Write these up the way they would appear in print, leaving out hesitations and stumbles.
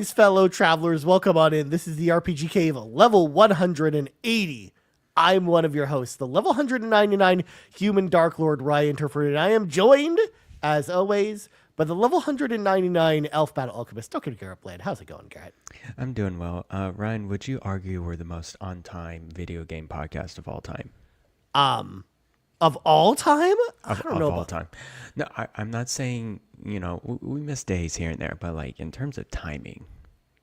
Greetings, fellow travelers. Welcome on in. This is the RPG Cave, level 180. I'm one of your hosts, the level 199 human Dark Lord Ryan Turford, and I am joined, as always, by the level 199 elf battle alchemist, Dr. Garret Bland. How's it going, Garret? I'm doing well. Ryan, would you argue we're the most on-time video game podcast of all time? Of all time? I don't know of all about time. No, I'm not saying, we miss days here and there, but like in terms of timing,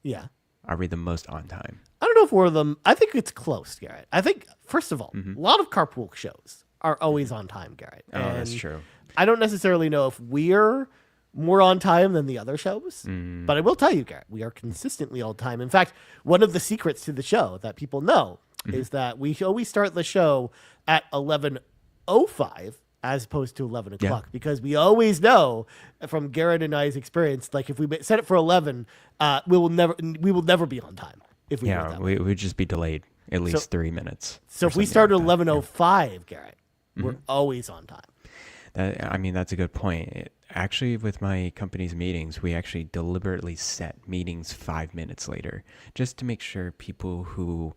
Yeah. are we the most on time? I don't know if we're them. I think it's close, Garret. I think, first of all, a lot of carpool shows are always on time, Garret. Oh, that's true. I don't necessarily know if we're more on time than the other shows, but I will tell you, Garret, we are consistently on time. In fact, one of the secrets to the show that people know is that we always start the show at 11:05 as opposed to 11 o'clock, because we always know from Garret and I's experience, like if we set it for 11, we will never be on time. If we do it that way. we'd just be delayed at least 3 minutes. So if we start at 11:05, Garret, we're always on time. That's a good point. Actually, with my company's meetings, we actually deliberately set meetings 5 minutes later, just to make sure people who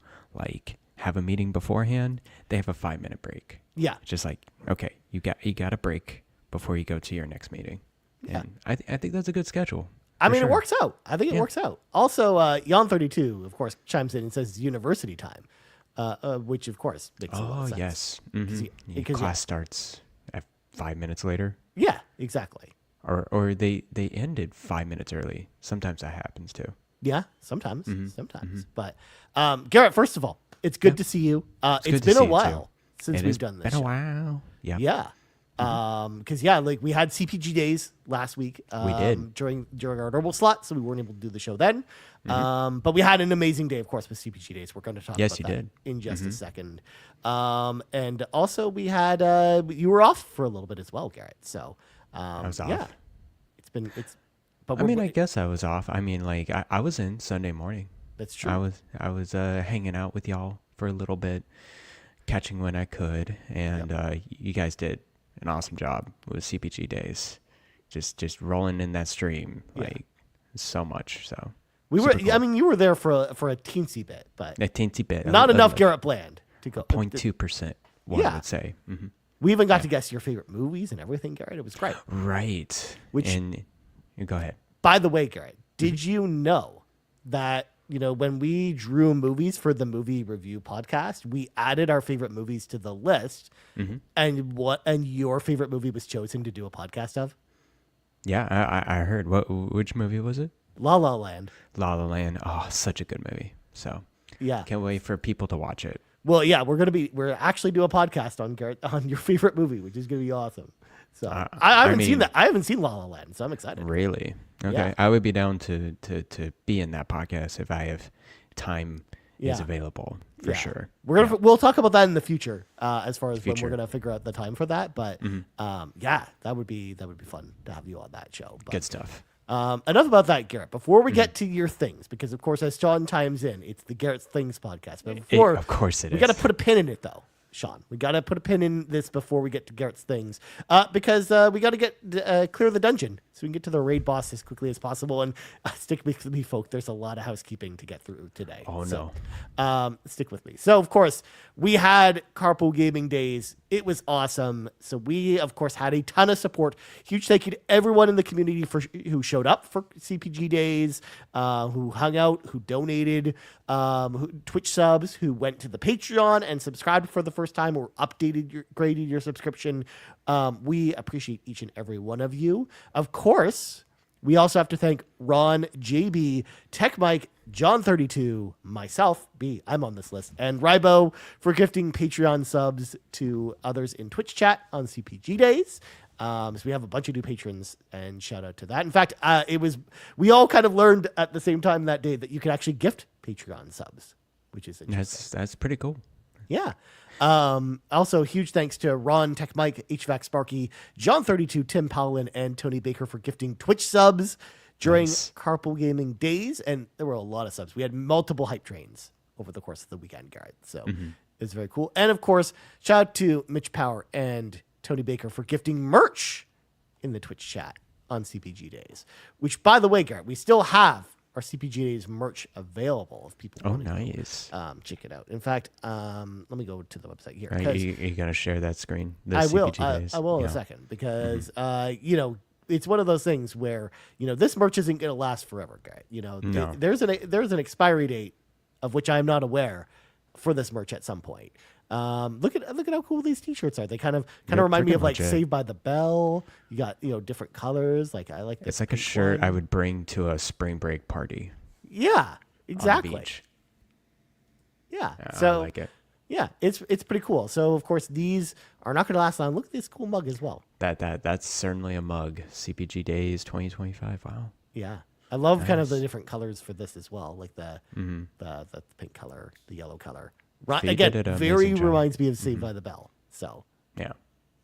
have a meeting beforehand, they have a 5-minute break. Yeah. Just like, okay, you got a break before you go to your next meeting. Yeah. And I think that's a good schedule. It works out. I think it works out. Also, Jan32, of course, chimes in and says university time, which, of course, makes a lot of sense. Yes. Mm-hmm. Class starts at 5 minutes later. Yeah, exactly. Or they ended 5 minutes early. Sometimes that happens too. Yeah, sometimes. But Garret, first of all, it's good to see you. It's been a while since we've done this. It's been a while. Yeah. Yeah. Because we had CPG days last week. We did during our normal slot, so we weren't able to do the show then. But we had an amazing day, of course, with CPG days. We're going to talk about that in just a second. And also we had you were off for a little bit as well, Garret. So I was off. Yeah, I guess I was off. I was in Sunday morning. That's true. I was hanging out with y'all for a little bit, catching when I could, and you guys did an awesome job with CPG days, just rolling in that stream so much. So we were. Cool. You were there for a teensy bit, but a teensy bit, not enough Garret Bland to go 0.2%. I would say. Mm-hmm. We even got to guess your favorite movies and everything, Garret. It was great. Right. And go ahead. By the way, Garret, did you know that when we drew movies for the movie review podcast, we added our favorite movies to the list, and your favorite movie was chosen to do a podcast of? Yeah, I heard. Which movie was it? La La Land. La La Land. Oh, such a good movie. So yeah, can't wait for people to watch it. Well, yeah, we're actually doing a podcast on your favorite movie, which is gonna be awesome. So I haven't seen that. I haven't seen La La Land, so I'm excited. Really? Okay. Yeah. I would be down to be in that podcast if I have time is available for sure. We'll talk about that in the future, as far as when we're gonna figure out the time for that. But that would be fun to have you on that show. But, good stuff. Enough about that, Garret. Before we get to your things, because of course, as Sean chimes in, it's the Garret's Things podcast. But before, of course it is. We got to put a pin in it, though. Sean, we got to put a pin in this before we get to Garret's Things, because we got to get clear the dungeon so we can get to the raid boss as quickly as possible. And stick with me, folk. There's a lot of housekeeping to get through today. Oh, so, no. Stick with me. So, of course, we had Carpool Gaming Days. It was awesome. So we, of course, had a ton of support. Huge thank you to everyone in the community who showed up for CPG Days, who hung out, who donated, Twitch subs, who went to the Patreon and subscribed for the first time or graded your subscription. We appreciate each and every one of you. Of course, we also have to thank Ron, JB, TechMike, John32, myself, B, I'm on this list, and Rybo for gifting Patreon subs to others in Twitch chat on CPG Days. So we have a bunch of new patrons, and shout out to that. In fact, we all kind of learned at the same time that day that you could actually gift Patreon subs, which is interesting. That's pretty cool. Yeah. Also, huge thanks to Ron, TechMike, HVAC Sparky, John32, Tim Paullin, and Tony Baker for gifting Twitch subs during Carpool Gaming Days. And there were a lot of subs. We had multiple hype trains over the course of the weekend, Garret. So it was very cool. And of course, shout out to Mitch Power and Tony Baker for gifting merch in the Twitch chat on CPG Days, which, by the way, Garret, we still have our CPG Days merch available if people Oh, want to nice. check it out. In fact, let me go to the website here. Are you going to share that screen? The I will. CPG Days? I will in a second because you know, it's one of those things where, you know, this merch isn't going to last forever, guy. You know, No. there's an expiry date of which I'm not aware for this merch at some point. Look at how cool these T-shirts are. They kind of remind me of like Saved by the Bell. You got, you know, different colors. Like I like this. It's like a shirt I would bring to a spring break party. Yeah, exactly. On the beach. Yeah, I so like it. yeah, it's pretty cool. So of course these are not going to last long. Look at this cool mug as well. That's certainly a mug. CPG Days 2025. Wow. Yeah, I love kind of the different colors for this as well, like the pink color, the yellow color. Right, They again, did an very amazing job. reminds me of Saved by the Bell. So Yeah.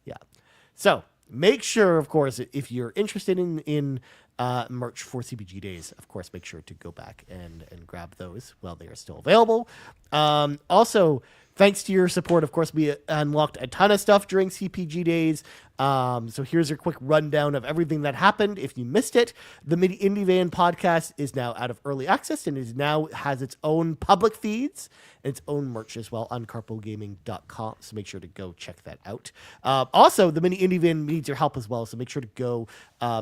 yeah, so make sure, of course, if you're interested in merch for CPG Days, of course, make sure to go back and grab those while they are still available. Also, thanks to your support, of course, we unlocked a ton of stuff during CPG Days. So here's a quick rundown of everything that happened. If you missed it, the Mini Indie Van podcast is now out of early access and has its own public feeds and its own merch as well on carpoolgaming.com. So make sure to go check that out. Also, the Mini Indie Van needs your help as well. So make sure to go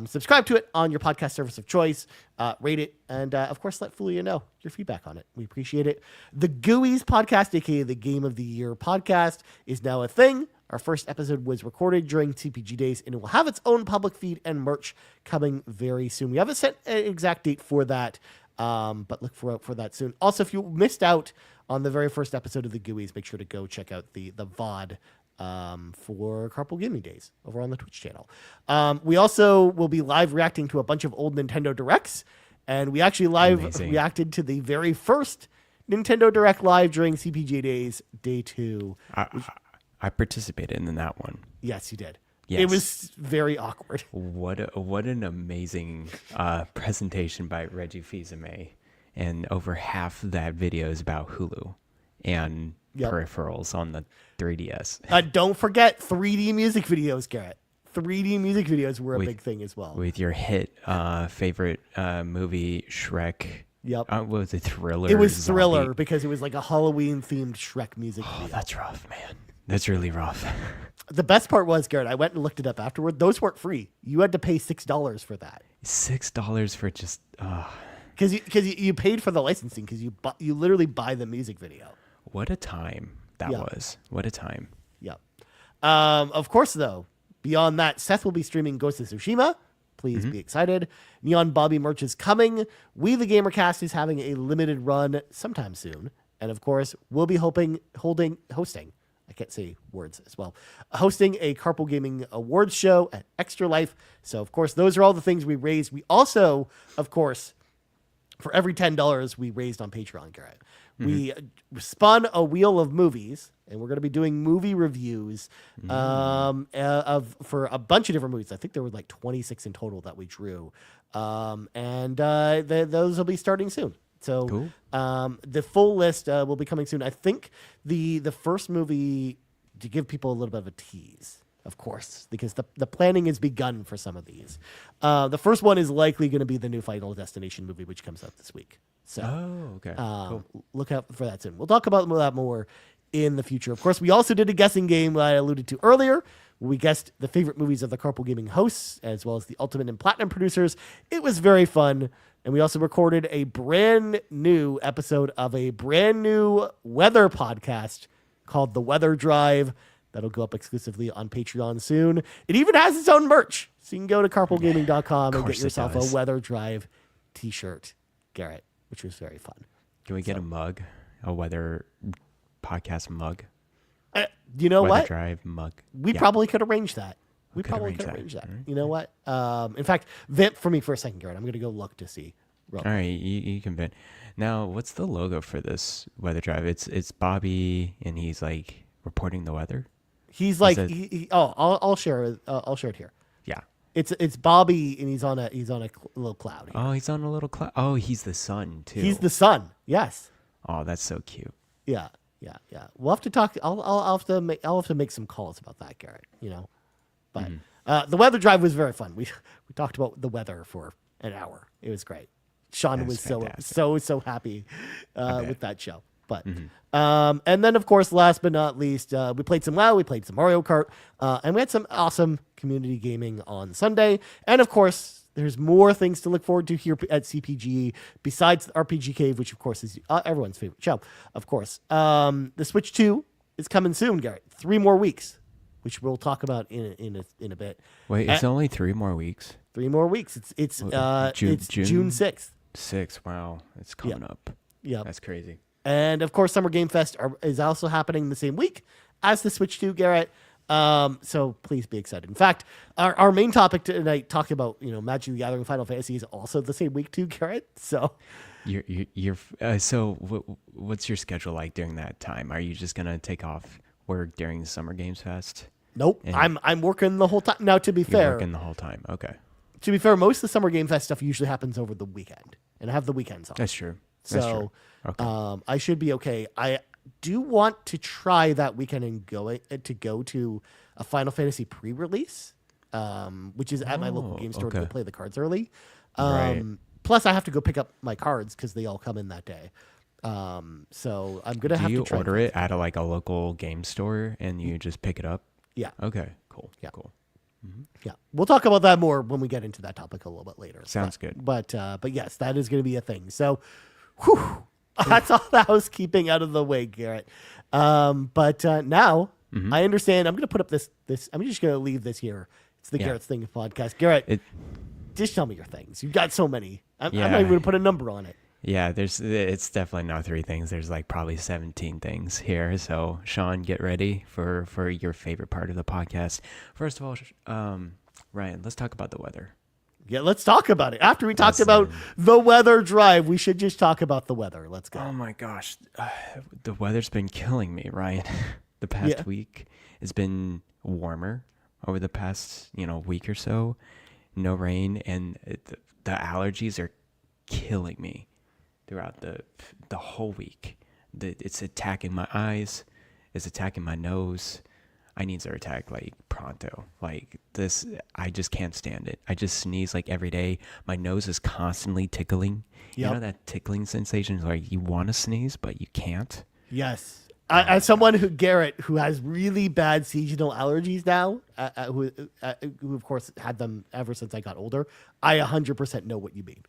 subscribe to it on your podcast service of choice, rate it, and of course, let Fulia know your feedback on it. We appreciate it. The GUIs podcast, aka the Game of the Year podcast, is now a thing. Our first episode was recorded during CPG Days, and it will have its own public feed and merch coming very soon. We haven't set an exact date for that, but look for that soon. Also, if you missed out on the very first episode of the GUIs, make sure to go check out the VOD for Carpool Gaming Days over on the Twitch channel. We also will be live reacting to a bunch of old Nintendo Directs, and we actually reacted to the very first Nintendo Direct live during CPG Days, Day 2. I participated in that one. Yes, you did. Yes. It was very awkward. What an amazing presentation by Reggie Fils-Aimé. And over half that video is about Hulu and peripherals on the 3DS. Don't forget 3D music videos, Garrett. 3D music videos were a big thing as well. With your hit favorite movie, Shrek. Yep. What was it, Thriller? It was Thriller because it was like a Halloween-themed Shrek music video. That's rough, man. That's really rough. The best part was, Garrett, I went and looked it up afterward. Those weren't free. You had to pay $6 for that. $6 for just... Because you paid for the licensing because you literally buy the music video. What a time that was. What a time. Yep. Of course, though, beyond that, Seth will be streaming Ghost of Tsushima. Please be excited. Neon Bobby merch is coming. We the Gamercast is having a limited run sometime soon. And of course, we'll be hosting, I can't say words as well, hosting a Carpool Gaming Awards show at Extra Life. So of course, those are all the things we raised. We also, of course, for every $10 we raised on Patreon, Garrett, we spun a wheel of movies, and we're going to be doing movie reviews for a bunch of different movies. I think there were like 26 in total that we drew, and those will be starting soon. So cool. The full list will be coming soon. I think the first movie, to give people a little bit of a tease, of course, because the planning has begun for some of these. The first one is likely going to be the new Final Destination movie, which comes out this week. So okay. Cool. Look out for that soon. We'll talk about that more in the future. Of course, we also did a guessing game that I alluded to earlier. We guessed the favorite movies of the Carpool Gaming hosts, as well as the Ultimate and Platinum producers. It was very fun. And we also recorded a brand new episode of a brand new weather podcast called The Weather Drive. That'll go up exclusively on Patreon soon. It even has its own merch. So you can go to carpoolgaming.com and get yourself a Weather Drive t-shirt, Garrett, which was very fun. Can we get a mug? A weather podcast mug? You know weather what? Drive mug. We probably could arrange that. We probably could arrange that. You know what? In fact, vent for me for a second, Garrett. I'm going to go look to see. All right, you can vent. Now, what's the logo for this weather drive? It's Bobby, and he's like reporting the weather. He's like, I'll share it. I'll share it here. Yeah. It's Bobby, and he's on a little cloud. Here. Oh, he's on a little cloud. Oh, he's the sun too. He's the sun. Yes. Oh, that's so cute. Yeah. We'll have to talk. I'll have to make some calls about that, Garrett. You know, but the weather drive was very fun. We talked about the weather for an hour. It was great. Sean That was fantastic. so happy bet. with that show. But and then of course, last but not least, we played some WoW, we played some Mario Kart, and we had some awesome community gaming on Sunday. And of course, there's more things to look forward to here at CPG besides RPG Cave, which of course is everyone's favorite show. Of course, the Switch 2 is coming soon, Garrett. 3 more weeks, which we'll talk about in a bit. Wait, it's only 3 more weeks. 3 more weeks. It's June 6th. 6th. Wow, it's coming up. Yeah, That's crazy. and of course, Summer Game Fest is also happening the same week as the Switch 2, Garrett. So please be excited. In fact, our main topic tonight, talking about Magic the Gathering Final Fantasy, is also the same week too, Garrett. So What's your schedule like during that time? Are you just gonna take off work during the Summer Games Fest? nope, I'm working the whole time. Now, to be You're fair, working the whole time. Okay, most of the Summer Game Fest stuff usually happens over the weekend, and I have the weekends off. that's true. That's So true. Okay. I should be okay. I do want to try that weekend and go to a Final Fantasy pre-release, which is at my local game store to go okay. play the cards early. Right. Plus, I have to go pick up my cards because they all come in that day. So I'm gonna Do have you to try. order it at a local game store and you just pick it up? Yeah, Okay, cool. Yeah. Cool. yeah. We'll talk about that more when we get into that topic a little bit later. Sounds But- good. But yes, that is going to be a thing. So, whew, that's all the housekeeping out of the way, Garrett. But now I understand. I'm going to put up this. I'm just going to leave this here. It's the Yeah. Garrett's Thing podcast. Garrett, It just tell me your things. You've got so many. I'm not Yeah. even going to put a number on it. Yeah, it's definitely not 3 things. There's probably 17 things here. So Sean, get ready for your favorite part of the podcast. First of all, Ryan, let's talk about the weather. Yeah, let's talk about it. After we talked Listen. about the weather drive, we should just talk about the weather. Let's go. Oh my gosh, the weather's been killing me, Ryan. The past week has been warmer over the past week or so. No rain, and the allergies are killing me throughout the whole week. It's attacking my eyes. It's attacking my nose. I need to attack pronto. This, I just can't stand it. I just sneeze every day. My nose is constantly tickling. You Yep. know that tickling sensation is you want to sneeze but you can't. Yes. As someone who has really bad seasonal allergies now, who of course had them ever since I got older, I 100% know what you mean.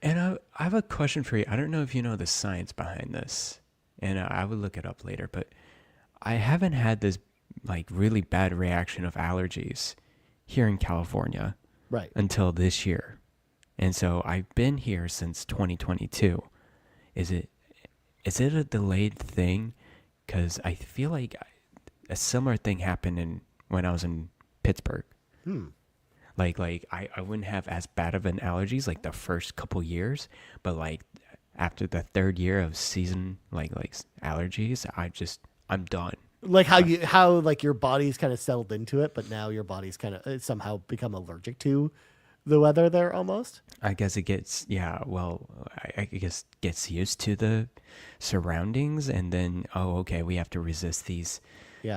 And I have a question for you. I don't know if you know the science behind this, and I would look it up later, but I haven't had this really bad reaction of allergies here in California Right. until this year. And so I've been here since 2022. Is it a delayed thing? Because I feel like a similar thing happened when I was in Pittsburgh. I wouldn't have as bad of an allergies the first couple years, but after the 3rd year of season allergies, I'm done. How your body's kind of settled into it, but now your body's kind of somehow become allergic to the weather there almost. I guess it gets I guess gets used to the surroundings, and then okay, we have to resist these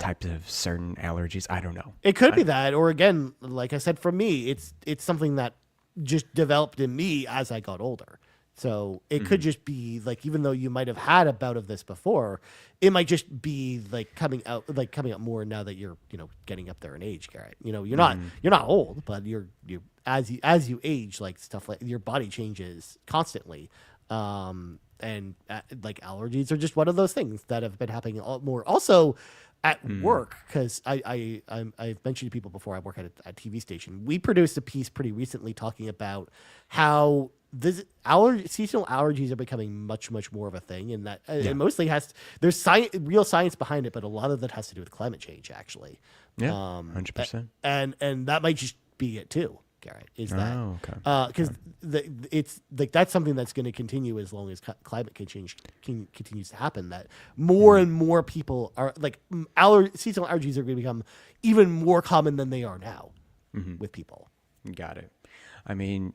types of certain allergies. I don't know. It could be that, or again, like I said, for me, it's something that just developed in me as I got older. So it could just be even though you might have had a bout of this before, it might just be coming out more now that you're getting up there in age, Garrett. You're not old, but you as you age, stuff your body changes constantly. And allergies are just one of those things that have been happening more. Also, at work, because I've mentioned to people before, I work at a TV station. We produced a piece pretty recently talking about how seasonal allergies are becoming much more of a thing, and that it mostly there's real science behind it, but a lot of that has to do with climate change, actually. Yeah, 100%. And that might just be it too, Garrett. Is that okay? Because it's that's something that's going to continue as long as climate change continues to happen. That more and more people are seasonal allergies are going to become even more common than they are now with people. Got it. I mean,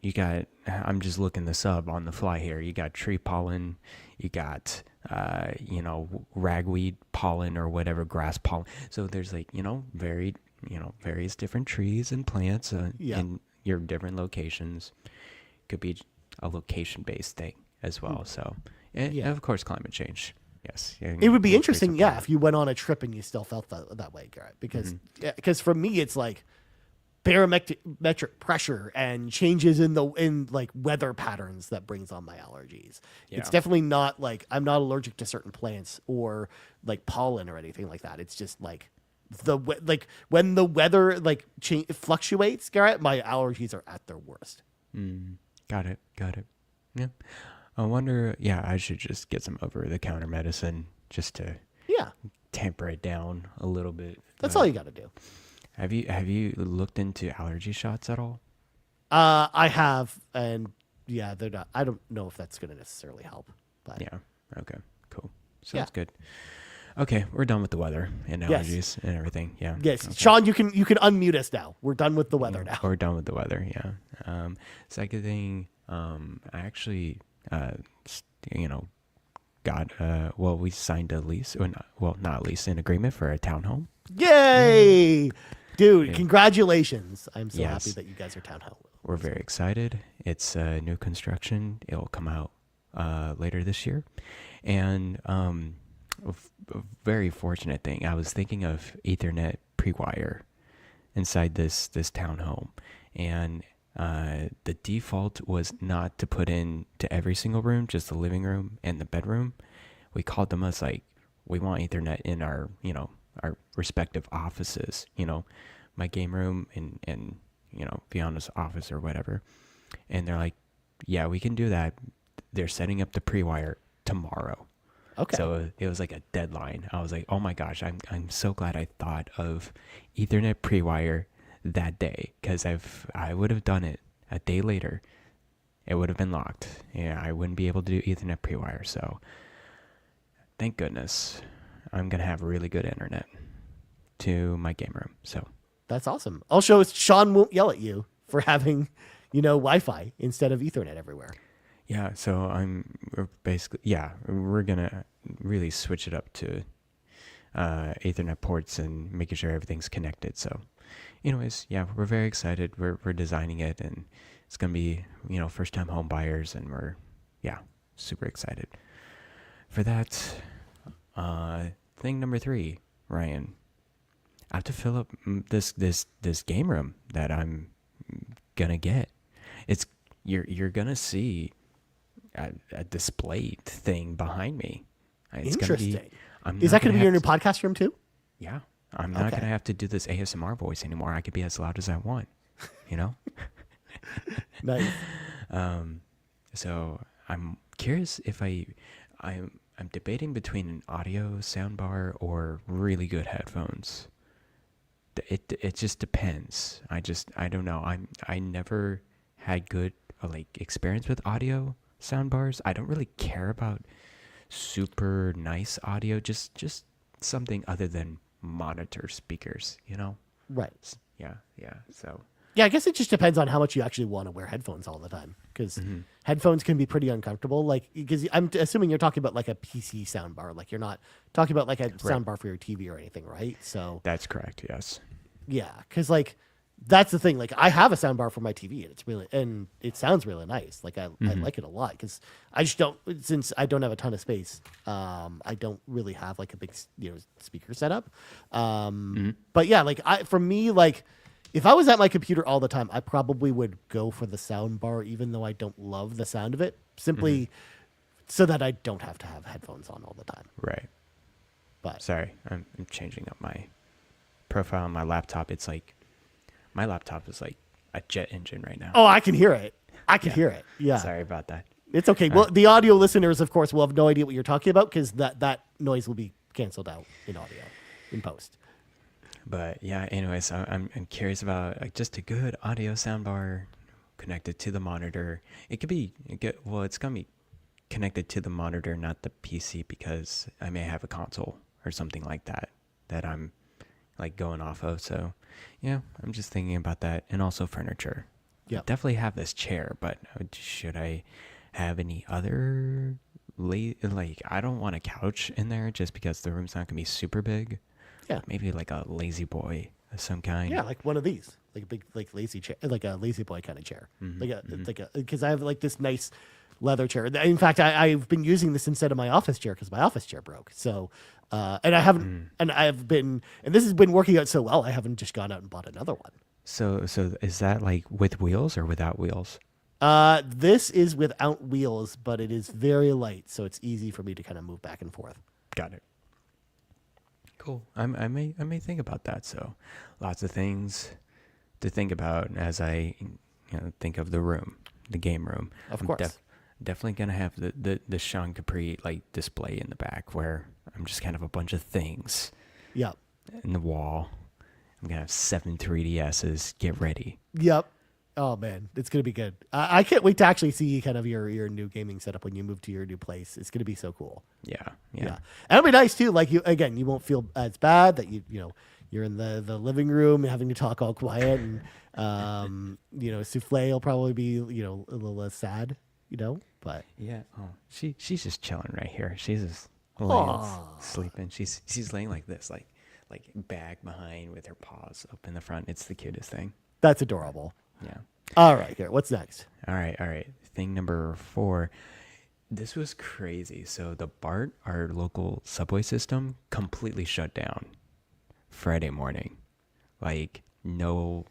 I'm just looking this up on the fly here. You got tree pollen, you got, ragweed pollen or whatever, grass pollen. So there's various different trees and plants in your different locations. Could be a location-based thing as well. So, and of course, climate change. Yes, It would be interesting, if you went on a trip and you still felt that way, Garret, because for me it's like barometric pressure and changes in like weather patterns that brings on my allergies. Yeah. It's definitely not like I'm not allergic to certain plants or like pollen or anything like that. It's just like when the weather like fluctuates, Garret, my allergies are at their worst. Got it. Yeah. I wonder, I should just get some over-the-counter medicine just to temper it down a little bit. That's all you got to do. Have you looked into allergy shots at all? I have, and they're not. I don't know if that's going to necessarily help. But yeah. Okay. Cool. Sounds good. Okay, we're done with the weather and allergies and everything. Yeah. Yes, okay. Sean, you can unmute us now. We're done with the weather now. We're done with the weather. Yeah. Second thing, I actually, we signed a lease, not a lease, an agreement for a townhome. Yay! Dude, congratulations. I'm so happy that you guys are townhome. We're very excited. It's new construction. It'll come out later this year. And a very fortunate thing, I was thinking of Ethernet pre-wire inside this townhome. And the default was not to put in to every single room, just the living room and the bedroom. We called them as like, we want Ethernet in our respective offices, my game room and Fiona's office or whatever. And they're like, yeah, we can do that. They're setting up the pre-wire tomorrow. Okay. So it was like a deadline. I was like, oh my gosh, I'm so glad I thought of Ethernet pre-wire that day, because I would have done it a day later. It would have been locked. Yeah, I wouldn't be able to do Ethernet pre-wire. So thank goodness I'm going to have really good internet to my game room. So that's awesome. Also, Sean won't yell at you for having, Wi-Fi instead of Ethernet everywhere. Yeah, so we're going to really switch it up to Ethernet ports and making sure everything's connected. So anyways, we're very excited. We're designing it, and it's going to be, first time home buyers, and we're, super excited for that. Thing number 3, Ryan, I have to fill up this game room that I'm going to get. You're going to see a displayed thing behind me. It's interesting. Is that going to be your new podcast room too? Yeah. I'm not going to have to do this ASMR voice anymore. I can be as loud as I want, Nice. So I'm curious if I'm debating between an audio soundbar or really good headphones. It just depends. I don't know. I never had good experience with audio soundbars. I don't really care about super nice audio, just something other than monitor speakers, Right. Yeah. So I guess it just depends on how much you actually want to wear headphones all the time, because headphones can be pretty uncomfortable. Because I'm assuming you're talking about like a PC soundbar, like you're not talking about like a soundbar for your TV or anything, right? So that's correct. Yes. Yeah, because that's the thing. I have a soundbar for my TV, and it sounds really nice. I like it a lot, because I just don't, since I don't have a ton of space. I don't really have a big speaker setup. But yeah, for me, if I was at my computer all the time, I probably would go for the soundbar, even though I don't love the sound of it, simply so that I don't have to have headphones on all the time. Right. But sorry, I'm changing up my profile on my laptop. It's my laptop is like a jet engine right now. Oh, I can hear it. I can hear it. Yeah. Sorry about that. It's okay. Well, the audio listeners, of course, will have no idea what you're talking about, because that noise will be canceled out in audio, in post. But yeah, anyways, I'm curious about just a good audio soundbar connected to the monitor. It's gonna be connected to the monitor, not the PC, because I may have a console or something like that I'm going off of. So yeah, I'm just thinking about that, and also furniture. Yeah, definitely have this chair, but should I have any other I don't want a couch in there just because the room's not gonna be super big. Yeah, maybe a lazy boy of some kind. Yeah, like one of these. like a big like lazy chair, like a lazy boy kind of chair, because I have like this nice leather chair. In fact, I've been using this instead of my office chair because my office chair broke. So, and I haven't, and this has been working out so well. I haven't just gone out and bought another one. So is that like with wheels or without wheels? This is without wheels, but it is very light, so it's easy for me to kind of move back and forth. Got it. Cool. I may think about that. So, lots of things to think about as I think of the game room. Of course. Definitely gonna have the Sean Capri like display in the back where I'm just kind of a bunch of things. Yep. In the wall. I'm gonna have 7 3DSs. Get ready. Yep. Oh man, it's gonna be good. I can't wait to actually see kind of your new gaming setup when you move to your new place. It's gonna be so cool. Yeah. And it'll be nice too. Like you won't feel as bad that you're in the living room having to talk all quiet, and Souffle will probably be a little less sad, but yeah. Oh, she's just chilling right here. She's just laying, sleeping. She's laying like this, like bag behind with her paws up in the front. It's the cutest thing. That's adorable. Yeah. All right, Garret, what's next? All right. Thing number 4. This was crazy. So the BART, our local subway system, completely shut down Friday morning. Like no,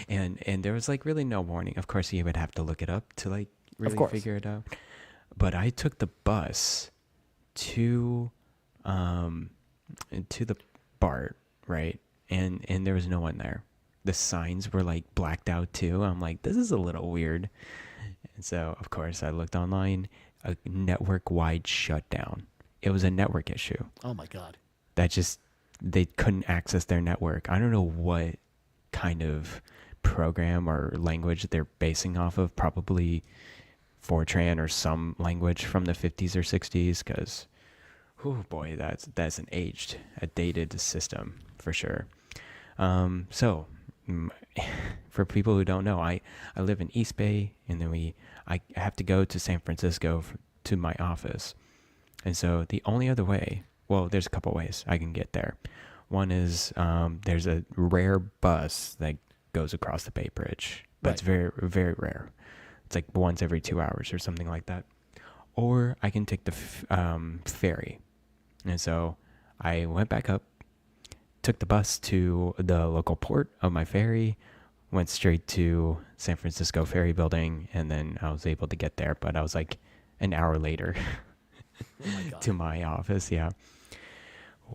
and there was like really no warning. Of course, you would have to look it up to like really figure it out. But I took the bus to the BART, right? And there was no one there. The signs were like blacked out too. I'm like, this is a little weird. And so, of course, I looked online, a network-wide shutdown. It was a network issue. Oh my God. They couldn't access their network. I don't know what kind of program or language they're basing off of, probably Fortran or some language from the 50s or 60s, because, oh boy, that's a dated system for sure. So for people who don't know, I live in East Bay, and then I have to go to San Francisco to my office. And so the only other way, well, there's a couple ways I can get there. One is there's a rare bus that goes across the Bay Bridge, but It's very, very rare. It's like once every 2 hours or something like that. Or I can take the ferry. And so I went back up, took the bus to the local port of my ferry, went straight to San Francisco ferry building, and then I was able to get there. But I was like an hour later to my office. Yeah.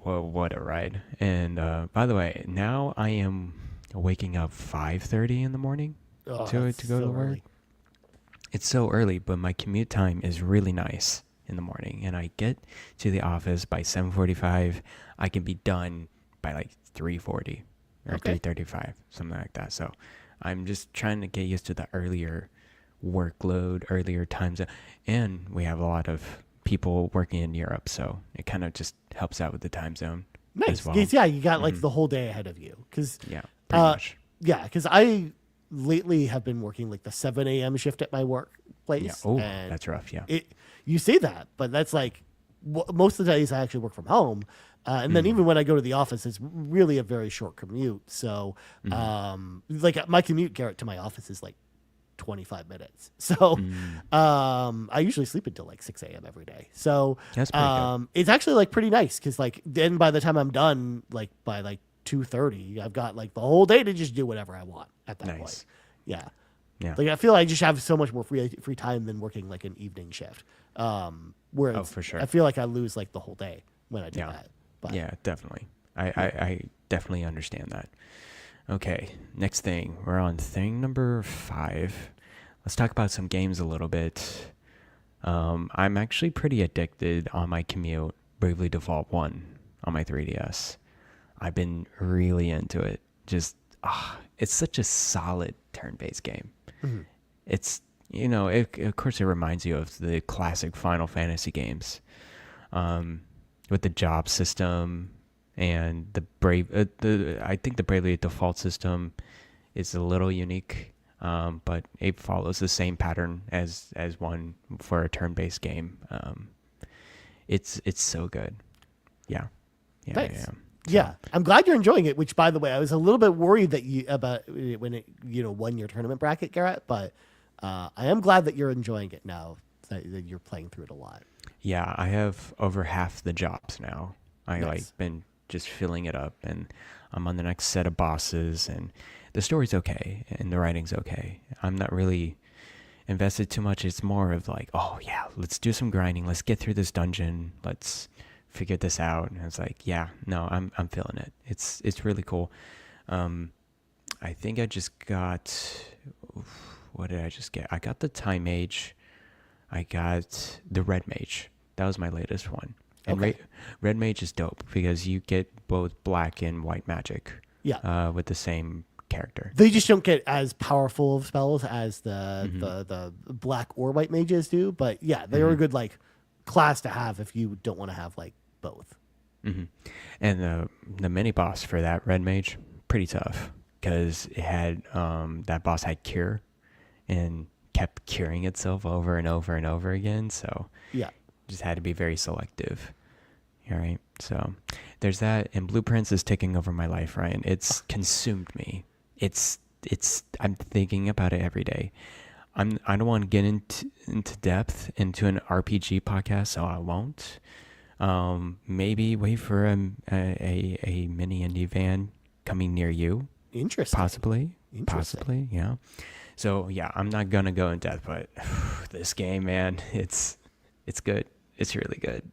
Well, what a ride. And by the way, now I am waking up 5:30 in the morning to go to work. Early. It's so early, but my commute time is really nice in the morning. And I get to the office by 7:45. I can be done by like 3:40 or 3:35, something like that. So I'm just trying to get used to the earlier workload, earlier times. And we have a lot of people working in Europe, so it kind of just helps out with the time zone. Nice. As well. Yeah, you got like the whole day ahead of you. Yeah, pretty much. Yeah, because I lately have been working like the 7 a.m. shift at my workplace. Yeah. Oh, that's rough. Yeah. You say that, but that's like most of the days I actually work from home. And then even when I go to the office, it's really a very short commute. So, like my commute, Garret, to my office is like 25 minutes. So, I usually sleep until like 6 a.m. every day. So, that's pretty good. It's actually like pretty nice because like then by the time I'm done, like by like 2:30, I've got like the whole day to just do whatever I want at that point. Yeah. Yeah. Like I feel like I just have so much more free time than working like an evening shift. Where for sure. I feel like I lose like the whole day when I do that. But. Yeah, definitely. I definitely understand that. Okay, next thing. We're on thing number 5. Let's talk about some games a little bit. I'm actually pretty addicted on my commute, Bravely Default 1 on my 3DS. I've been really into it. Just, it's such a solid turn-based game. Mm-hmm. It's, of course it reminds you of the classic Final Fantasy games. With the job system and I think the Bravely Default system is a little unique, but it follows the same pattern as one for a turn-based game. It's so good. Yeah. Thanks. Yeah, I'm glad you're enjoying it. Which, by the way, I was a little bit worried that about when it won your tournament bracket, Garret. But I am glad that you're enjoying it now. That you're playing through it a lot. Yeah, I have over half the jobs now. I Nice. been just filling it up, and I'm on the next set of bosses, and the story's okay, and the writing's okay. I'm not really invested too much. It's more of like, oh yeah, let's do some grinding. Let's get through this dungeon. Let's figure this out. And it's like, yeah, no, I'm feeling it. It's really cool. I think I just got, what did I just get? I got the Time Mage. I got the Red Mage. That was my latest one. And Okay. Red Mage is dope because you get both black and white magic. Yeah. With the same character. They just don't get as powerful of spells as Mm-hmm. the black or white mages do. But yeah, they're a good like class to have if you don't want to have like both. Mm-hmm. And the mini boss for that Red Mage, pretty tough because it had that boss had cure and kept curing itself over and over and over again. So Yeah. just had to be very selective. All right. So there's that, and Blueprints is taking over my life, Ryan. It's consumed me. It's I'm thinking about it every day. I don't want to get into depth into an RPG podcast, so I won't. Maybe wait for a mini indie van coming near you. Interesting. Possibly. Interesting. Possibly, yeah. So yeah, I'm not gonna go in depth, but this game, man, it's good. It's really good.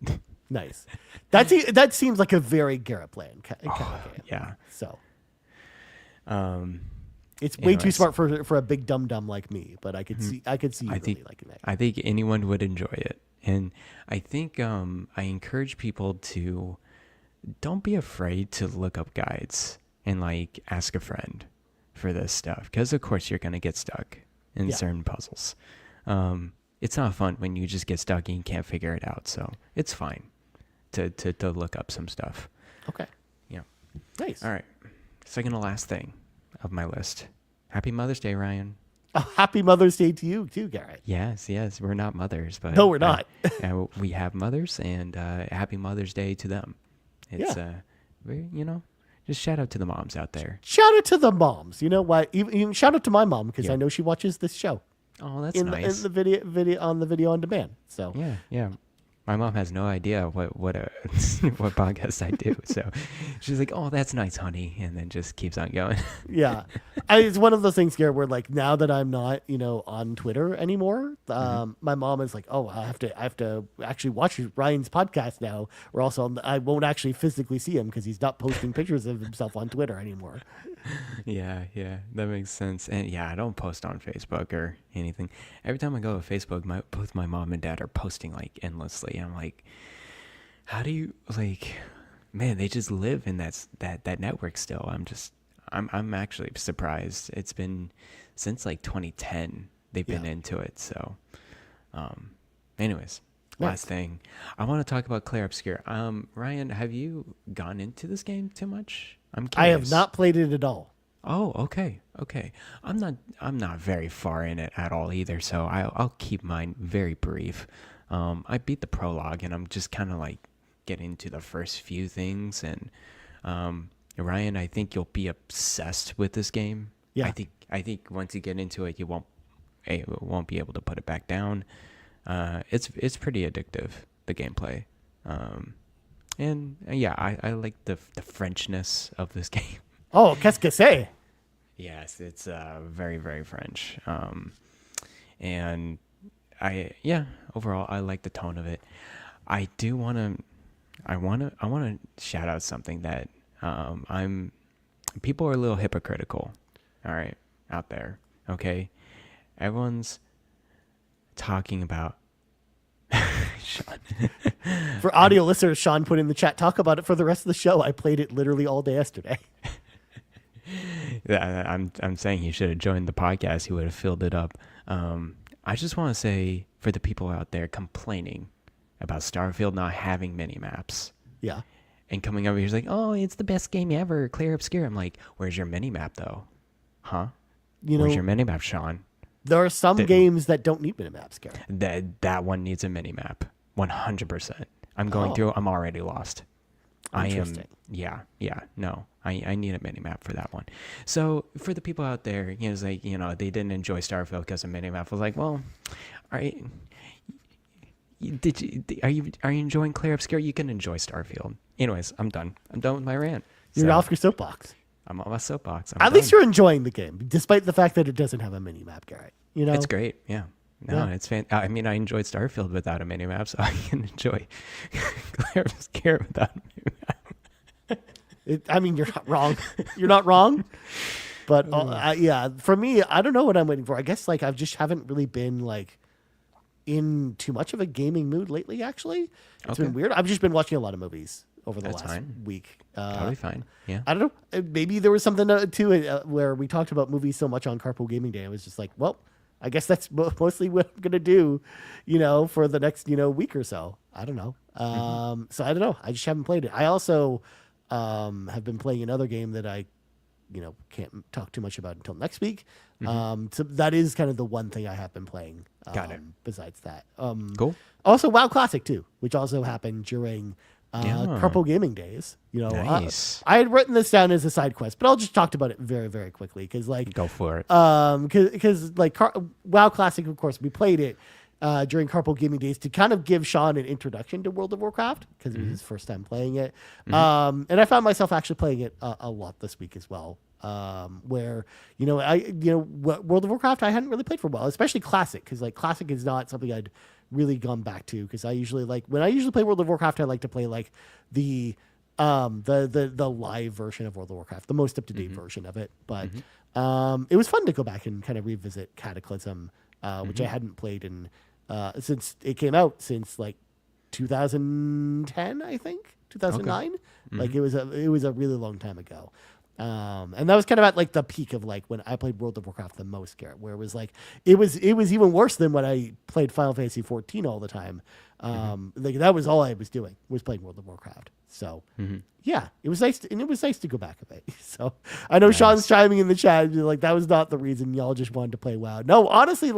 Nice. That seems like a very Garret Bland kind of game. Yeah. So it's way too Anyways. smart for a big dum dum like me, but I could see you really liking that. I think anyone would enjoy it. And I think I encourage people to don't be afraid to look up guides and like ask a friend for this stuff. Because of course you're gonna get stuck in certain puzzles. It's not fun when you just get stuck and you can't figure it out. So it's fine to look up some stuff. Okay. Yeah. Nice. All right. Second to last thing of my list. Happy Mother's Day, Ryan. Oh, happy Mother's Day to you too, Garret. Yes. We're not mothers, but No, we're not. we have mothers, and happy Mother's Day to them. It's just shout out to the moms out there. Shout out to the moms. You know what? Even shout out to my mom because I know she watches this show Oh, that's in nice. the video on demand. So Yeah. My mom has no idea what what podcast I do, so she's like, "Oh, that's nice, honey," and then just keeps on going. yeah, it's one of those things here where like now that I'm not on Twitter anymore, my mom is like, "Oh, I have to actually watch Ryan's podcast now, or else I won't actually physically see him because he's not posting pictures of himself on Twitter anymore." Yeah, that makes sense. And yeah, I don't post on Facebook or anything. Every time I go to Facebook, both my mom and dad are posting like endlessly. I'm like, how do you man, they just live in that network still. I'm actually surprised. It's been since like 2010 they've been into it. So anyways, last thing. I want to talk about Clair Obscur. Ryan, have you gone into this game too much? I'm curious. I have not played it at all. Oh, okay. I'm not very far in it at all either, so I'll keep mine very brief. I beat the prologue, and I'm just kind of like getting into the first few things. And Ryan, I think you'll be obsessed with this game. Yeah. I think once you get into it, you won't be able to put it back down. It's pretty addictive, the gameplay. And yeah, I like the Frenchness of this game. Oh, qu'est-ce que c'est? Yes, it's very, very French. And overall I like the tone of it. I want to shout out something that people are a little hypocritical. All right, out there. Okay. Everyone's talking about Sean. For audio listeners, Sean put in the chat, talk about it for the rest of the show. I played it literally all day yesterday. I'm saying he should have joined the podcast. He would have filled it up. I just want to say for the people out there complaining about Starfield not having mini maps. Yeah. And coming over here, he's like, "Oh, it's the best game ever, Clair Obscur." I'm like, "Where's your mini map, though? Huh? Where's your mini map, Sean?" There are some games that don't need minimaps, Garret. That one needs a mini map, 100%. I'm going through. I'm already lost. Interesting. No, I need a mini map for that one. So for the people out there, it's like, they didn't enjoy Starfield because of mini map. I was like, well, all right. Are you enjoying Clair Obscure? You can enjoy Starfield. Anyways, I'm done. I'm done with my rant. You're off your soapbox. I'm on my soapbox. At least you're enjoying the game, despite the fact that it doesn't have a mini map, Garret. It's great. Yeah. No, it's I mean, I enjoyed Starfield without a mini map, so I can enjoy Clair Obscure without a mini map. I mean, you're not wrong. You're not wrong. But yeah, for me, I don't know what I'm waiting for. I guess like I just haven't really been like in too much of a gaming mood lately. Actually, it's been weird. I've just been watching a lot of movies over the last week. Totally fine. Yeah. I don't know. Maybe there was something to it where we talked about movies so much on Carpool Gaming Day. I was just like, well, I guess that's mostly what I'm gonna do, for the next week or so. I don't know. So I don't know. I just haven't played it. I also have been playing another game that I can't talk too much about until next week. So that is kind of the one thing I have been playing. Got it. Besides that, cool. Also, WoW Classic too, which also happened during Carpool Gaming Days. Nice. I had written this down as a side quest, but I'll just talk about it very, very quickly because go for it. Because WoW Classic, of course, we played it during Carpool Gaming Days to kind of give Sean an introduction to World of Warcraft because it was his first time playing it. And I found myself actually playing it a lot this week as well. Where World of Warcraft I hadn't really played for a while, especially Classic, because Classic is not something I'd really gone back to because I usually when I usually play World of Warcraft I like to play the live version of World of Warcraft, the most up to date version of it. But it was fun to go back and kind of revisit Cataclysm, which I hadn't played in since it came out since 2010, I think 2009. It was a really long time ago. And that was kind of at the peak of when I played World of Warcraft the most, Garret, where it was it was even worse than when I played Final Fantasy 14 all the time. That was all I was doing was playing World of Warcraft. So yeah, it was nice to go back a bit. So I know Sean's chiming in the chat that was not the reason y'all just wanted to play WoW. No, honestly,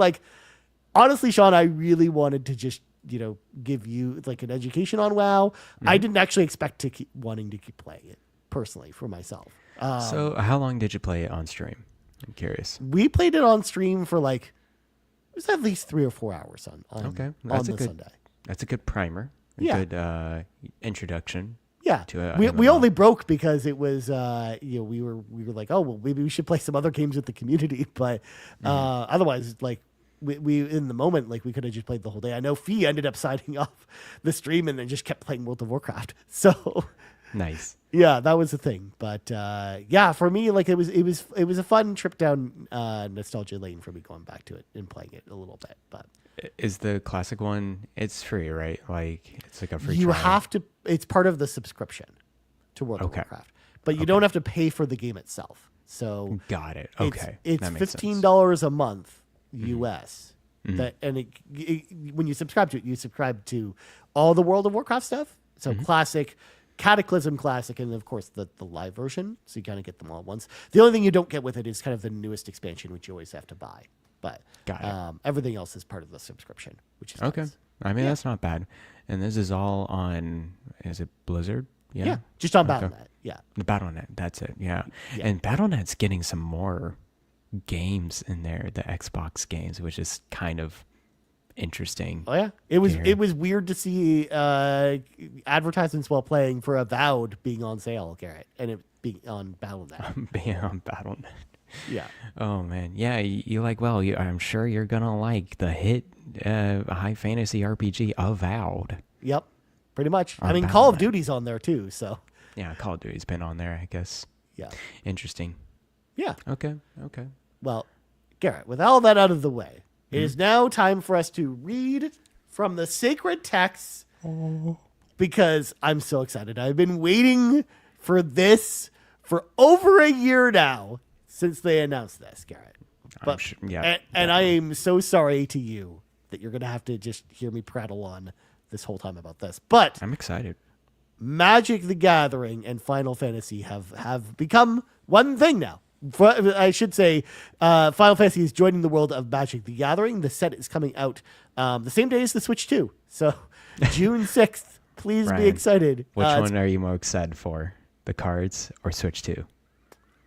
Sean, I really wanted to just give you an education on WoW. I didn't actually expect to keep wanting to keep playing it personally for myself. So how long did you play it on stream? I'm curious. We played it on stream for it was at least 3 or 4 hours on Sunday. That's a good primer. Good introduction. Yeah. To we only broke because it was we were like, oh well, maybe we should play some other games with the community, but otherwise we in the moment we could have just played the whole day. I know Fee ended up signing off the stream and then just kept playing World of Warcraft. So nice. Yeah, that was the thing. But for me, it was a fun trip down nostalgia lane for me going back to it and playing it a little bit. But is the classic one? It's free, right? It's a free. You trial. have to. It's part of the subscription to World of Warcraft, but you don't have to pay for the game itself. So got it. Okay, it's $15 a month US. That when you subscribe to it, you subscribe to all the World of Warcraft stuff. So Classic, Cataclysm Classic, and of course the live version. So you kind of get them all at once. The only thing you don't get with it is kind of the newest expansion, which you always have to buy. But everything else is part of the subscription, which is okay. Nice. I mean, that's not bad. And this is all on, is it Blizzard? Yeah, just on Battle.net. Yeah. The Battle.net, that's it. Yeah. And Battle.net's getting some more games in there, the Xbox games, which is kind of interesting. Oh yeah, it was weird to see advertisements while playing for Avowed being on sale, Garret, and it being on Battle.net. Being on Battle.net. Yeah. Oh man, yeah. I'm sure you're gonna like the hit high fantasy RPG Avowed. Yep, pretty much. I mean, Call of Duty's on there too, so. Yeah, Call of Duty's been on there, I guess. Yeah. Interesting. Yeah. Okay. Well, Garret, with all that out of the way, it is now time for us to read from the sacred texts because I'm so excited. I've been waiting for this for over a year now since they announced this, Garret. But, and I am so sorry to you that you're going to have to just hear me prattle on this whole time about this. But I'm excited. Magic the Gathering and Final Fantasy have become one thing now. I should say Final Fantasy is joining the world of Magic the Gathering. The set is coming out the same day as the Switch 2. So June 6th, Please be Brian, excited. Which one are you more excited for? The cards or Switch 2?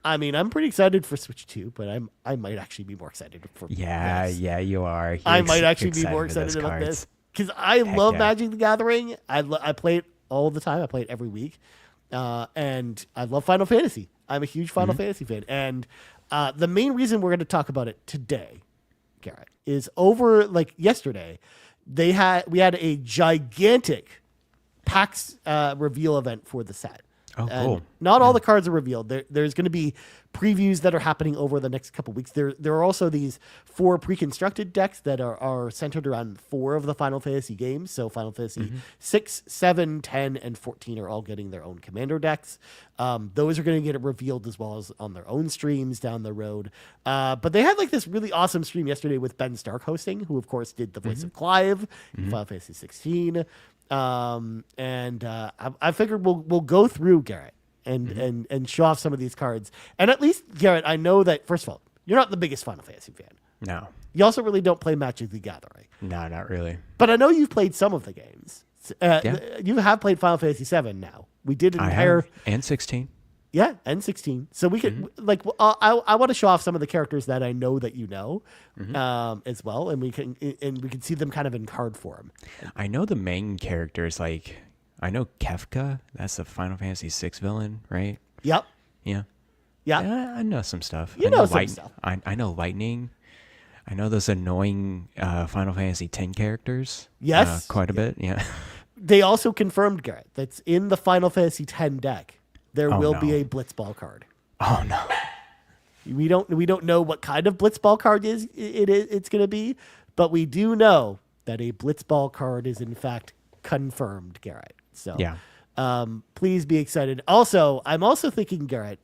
I mean, I'm pretty excited for Switch 2, but I might actually be more excited for Yeah, this. yeah, you are. I might actually be more excited about this because I love Magic the Gathering. I play it all the time. I play it every week, and I love Final Fantasy. I'm a huge Final Fantasy fan, and the main reason we're going to talk about it today, Garrett, is over yesterday. We had a gigantic PAX reveal event for the set. Oh, And cool. not all the cards are revealed. There's going to be previews that are happening over the next couple weeks. There are also these 4 pre-constructed decks that are centered around 4 of the Final Fantasy games. So Final Fantasy 6, 7, 10, and 14 are all getting their own commander decks. Those are going to get revealed as well as on their own streams down the road. But they had this really awesome stream yesterday with Ben Stark hosting, who of course did the voice of Clive in Final Fantasy 16. I figured we'll go through Garrett and show off some of these cards. And at least Garrett, I know that first of all, you're not the biggest Final Fantasy fan. No. You also really don't play Magic the Gathering. No, not really. But I know you've played some of the games. Yeah. You have played Final Fantasy 7 now. We did an I entire have. And 16. Yeah, and 16. So we could I want to show off some of the characters that I know that you know, as well, and we can see them kind of in card form. I know the main characters. I know Kefka. That's the Final Fantasy 6 villain, right? Yep. Yeah. Yeah. I know some stuff. You know some stuff. I know Lightning. I know those annoying Final Fantasy 10 characters. Yes. Quite a bit. Yeah. They also confirmed, Garrett, that's in the Final Fantasy 10 deck. There will be no. a Blitzball card. Oh no. We don't know what kind of Blitzball card it's going to be, but we do know that a Blitzball card is in fact confirmed, Garrett. So Yeah. Please be excited. Also, I'm also thinking, Garrett,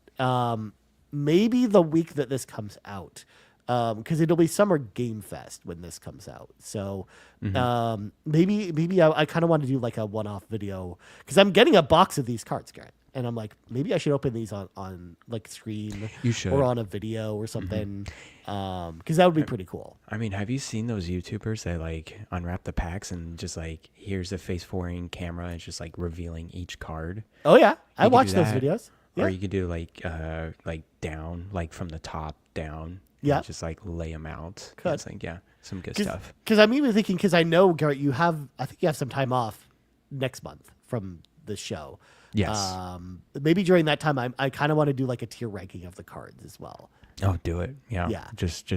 maybe the week that this comes out, because it'll be Summer Game Fest when this comes out. So maybe I kind of want to do a one-off video because I'm getting a box of these cards, Garrett. And I'm like, maybe I should open these on screen You should. or on a video or something. Because that would be pretty cool. I mean, have you seen those YouTubers that unwrap the packs and just here's a face-forwarding camera and it's just revealing each card? Oh yeah, I You could watched do those that. videos. Yeah. Or you could do down, from the top down. Yeah. And just lay them out. Could. It's some good stuff. Because I'm even thinking, because I know, Garrett, I think you have some time off next month from the show. Yes. Maybe during that time, I kind of want to do a tier ranking of the cards as well. Oh, do it. Yeah. Yeah. Just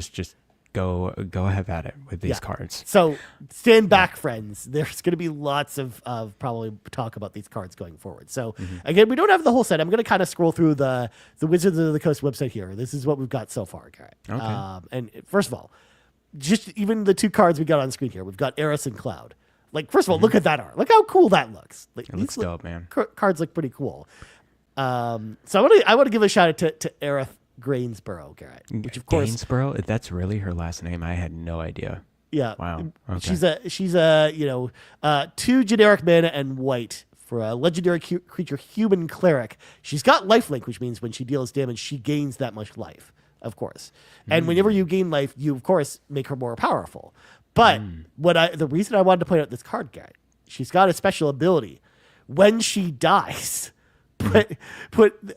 go have at it with these cards. So stand back, friends. There's going to be lots of probably talk about these cards going forward. So again, we don't have the whole set. I'm going to kind of scroll through the Wizards of the Coast website here. This is what we've got so far, Garrett. Okay. And first of all, just even the 2 cards we got on screen here, we've got Eris and Cloud. First of all, look at that art. Look how cool that looks. It looks dope, man. Cards look pretty cool. So I want to give a shout out to Aerith Grainsborough, Garrett, which of course, Gainsborough. That's really her last name. I had no idea. yeah, Wow. Okay. she's a 2 generic mana and white for a legendary creature human cleric. She's got lifelink, which means when she deals damage, she gains that much life, of course. And whenever you gain life, you of course make her more powerful. But the reason I wanted to point out this card, Garrett, she's got a special ability. When she dies, put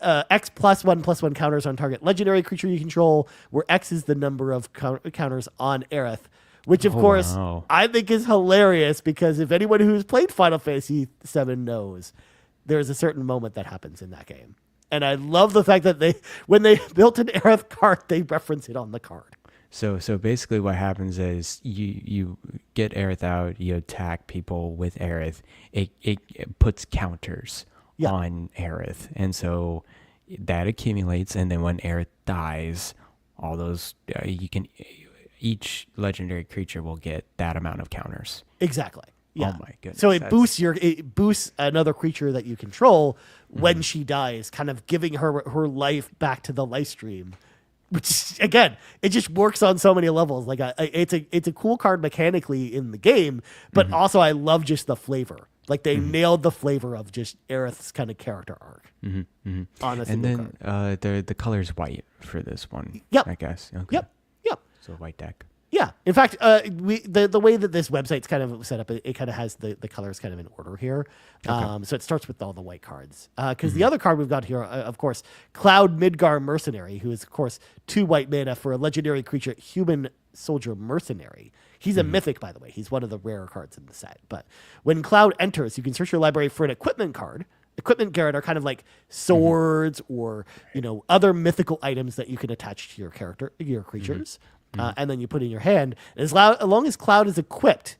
X +1/+1 counters on target legendary creature you control, where X is the number of counters on Aerith, which of course wow. I think is hilarious because if anyone who's played Final Fantasy VII knows, there's a certain moment that happens in that game. And I love the fact that when they built an Aerith card, they reference it on the card. So basically what happens is you get Aerith out, you attack people with Aerith. It puts counters on Aerith. And so that accumulates, and then when Aerith dies, all those each legendary creature will get that amount of counters. Exactly. Yeah. Oh my goodness. So it boosts another creature that you control when she dies, kind of giving her life back to the life stream. Which again, it just works on so many levels. It's a cool card mechanically in the game, but also I love just the flavor. They nailed the flavor of just Aerith's kind of character arc. Honestly, and then the color's white for this one. Yep. I guess. Okay. Yep. So white deck. Yeah. In fact, the way that this website's kind of set up, it kind of has the colors kind of in order here. So it starts with all the white cards. Because the other card we've got here, of course, Cloud Midgar Mercenary, who is, of course, 2 white mana for a legendary creature, Human Soldier Mercenary. He's a mythic, by the way. He's one of the rarer cards in the set. But when Cloud enters, you can search your library for an equipment card. Equipment, Garret, are kind of like swords or, other mythical items that you can attach to your creatures. And then you put in your hand. As long as Cloud is equipped,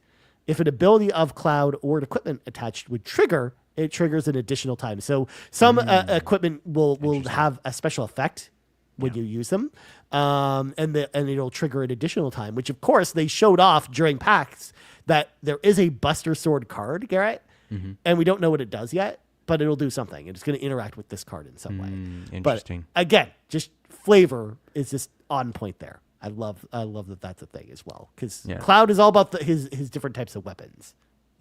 if an ability of Cloud or an equipment attached would trigger, it triggers an additional time. So some equipment will have a special effect when you use them, and it'll trigger an additional time. Which, of course, they showed off during PAX that there is a Buster Sword card, Garret, and we don't know what it does yet, but it'll do something. It's going to interact with this card in some way. Interesting. But again, just flavor is just on point there. I love that that's a thing as well, because Cloud is all about his different types of weapons.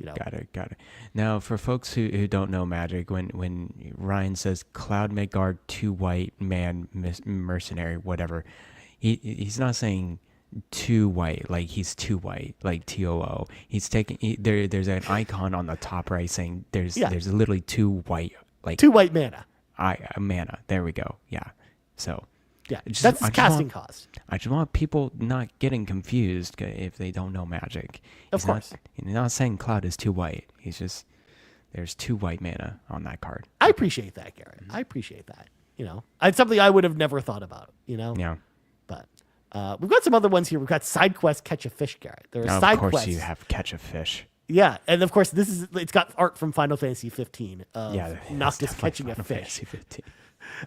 Got it. Now, for folks who don't know Magic, when Ryan says Cloud Midgard 2 white man mercenary, whatever, he's not saying 2 white like he's 2 white like TOO. He's taking there's an icon on the top right saying there's literally 2 white, like 2 white mana. Mana. There we go. Yeah. So. Yeah, that's his casting cost. I just want people not getting confused if they don't know Magic. Of course. He's not saying Cloud is 2 white. He's just, there's 2 white mana on that card. I appreciate that, Garret. I appreciate that. It's something I would have never thought about, Yeah. But we've got some other ones here. We've got side quest Catch a Fish, Garret. There are side quests. Of course you have Catch a Fish. Yeah, and of course it's got art from Final Fantasy 15 of Noctis catching a fish. 15.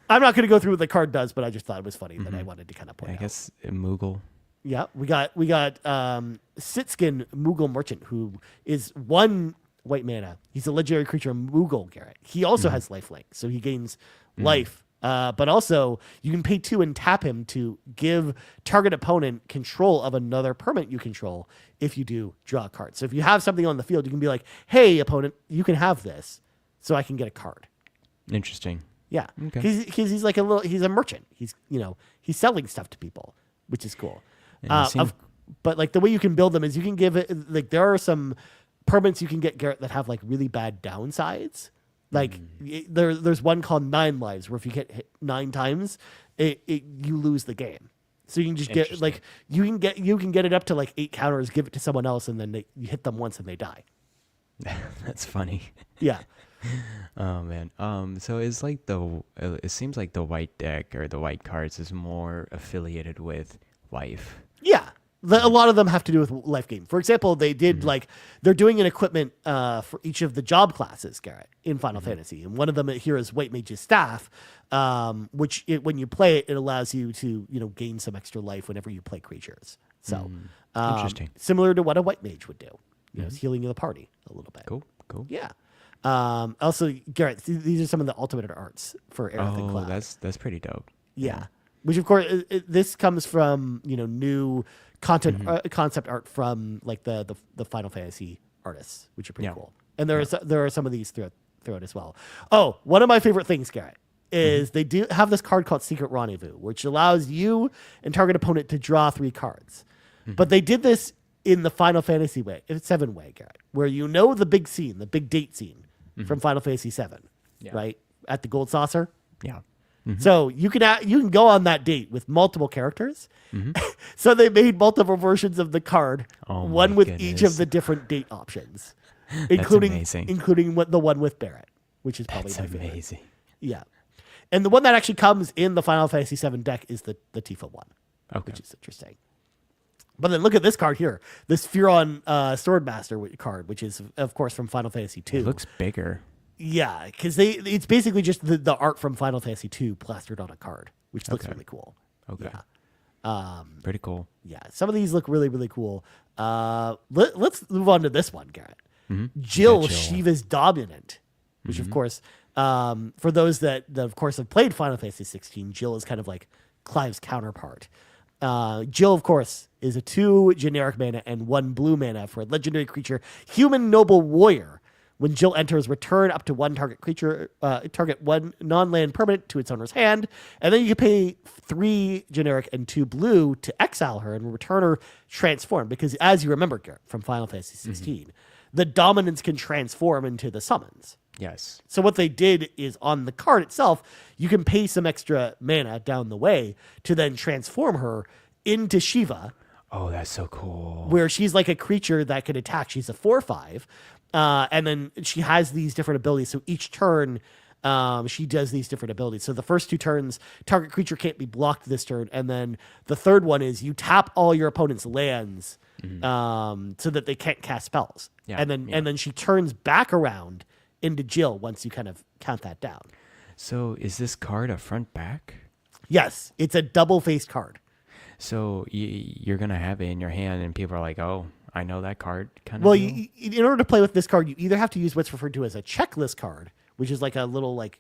I'm not going to go through what the card does, but I just thought it was funny that I wanted to kind of point out. I guess Moogle. Yeah, we got Sitskin Moogle Merchant, who is 1 white mana. He's a legendary creature, Moogle, Garret. He also has lifelink, so he gains life. But also, you can pay 2 and tap him to give target opponent control of another permanent you control if you do draw a card. So if you have something on the field, you can be like, hey, opponent, you can have this, so I can get a card. Interesting. Yeah, Okay. Because he's like he's a merchant. He's selling stuff to people, which is cool. But like the way you can build them is you can give it like there are some permanents you can get, Garret, that have like really bad downsides. Like there's one called 9 lives where if you get hit 9 times, you lose the game. So you can just get like you can get it up to like 8 counters, give it to someone else, and then you hit them once and they die. That's funny. Yeah. Oh man. So it's like it seems like the white deck or the white cards is more affiliated with life. Yeah. A lot of them have to do with life gain. For example, they did they're doing an equipment for each of the job classes, Garret, in Final Fantasy. And one of them here is White Mage's Staff, which when you play it, it allows you to, gain some extra life whenever you play creatures. So Interesting. Similar to what a White Mage would do. It's healing the party a little bit. Cool. Yeah. Also, Garret, these are some of the ultimate arts for Aerith and Cloud. That's pretty dope. Yeah. Which, of course, this comes from, new concept art from like the Final Fantasy artists, which are pretty cool. And there are some of these throughout as well. Oh, one of my favorite things, Garret, is they do have this card called Secret Rendezvous, which allows you and target opponent to draw 3 cards. But they did this in the Final Fantasy way, 7 way, Garret, where the big scene, the big date scene from Final Fantasy 7, right? At the Gold Saucer. Yeah. So you can go on that date with multiple characters. So they made multiple versions of the card, one with each of the different date options, including the one with Barret, which is probably my favorite. Amazing. Yeah, and the one that actually comes in the Final Fantasy 7 deck is the Tifa one, which is interesting. But then look at this card here, this Furon Swordmaster card, which is of course from Final Fantasy 2. It looks bigger. Yeah, because it's basically just the art from Final Fantasy 2 plastered on a card, which looks really cool. Okay. Yeah. Pretty cool. Yeah, some of these look really, really cool. Let's move on to this one, Garret. Jill, Shiva's Dominant, which of course, for those that of course have played Final Fantasy 16, Jill is kind of like Clive's counterpart. Jill, of course, is a 2 generic mana and 1 blue mana for a legendary creature, Human Noble Warrior, When Jill enters, return up to one target creature, target one non-land permanent to its owner's hand, and then you can pay 3 generic and 2 blue to exile her and return her transform. Because as you remember, Garrett, from Final Fantasy 16, the dominants can transform into the summons. Yes. So what they did is on the card itself, you can pay some extra mana down the way to then transform her into Shiva. Oh, that's so cool. Where she's like a creature that can attack. She's a 4/5. And then she has these different abilities. So each turn, she does these different abilities. So the first 2 turns, target creature can't be blocked this turn. And then the third one is you tap all your opponent's lands so that they can't cast spells. Yeah, And then she turns back around into Jill once you kind of count that down. So is this card a front back? Yes, it's a double-faced card. So you're going to have it in your hand and people are like, oh, I know that card kind of. Well, in order to play with this card, you either have to use what's referred to as a checklist card, which is like a little like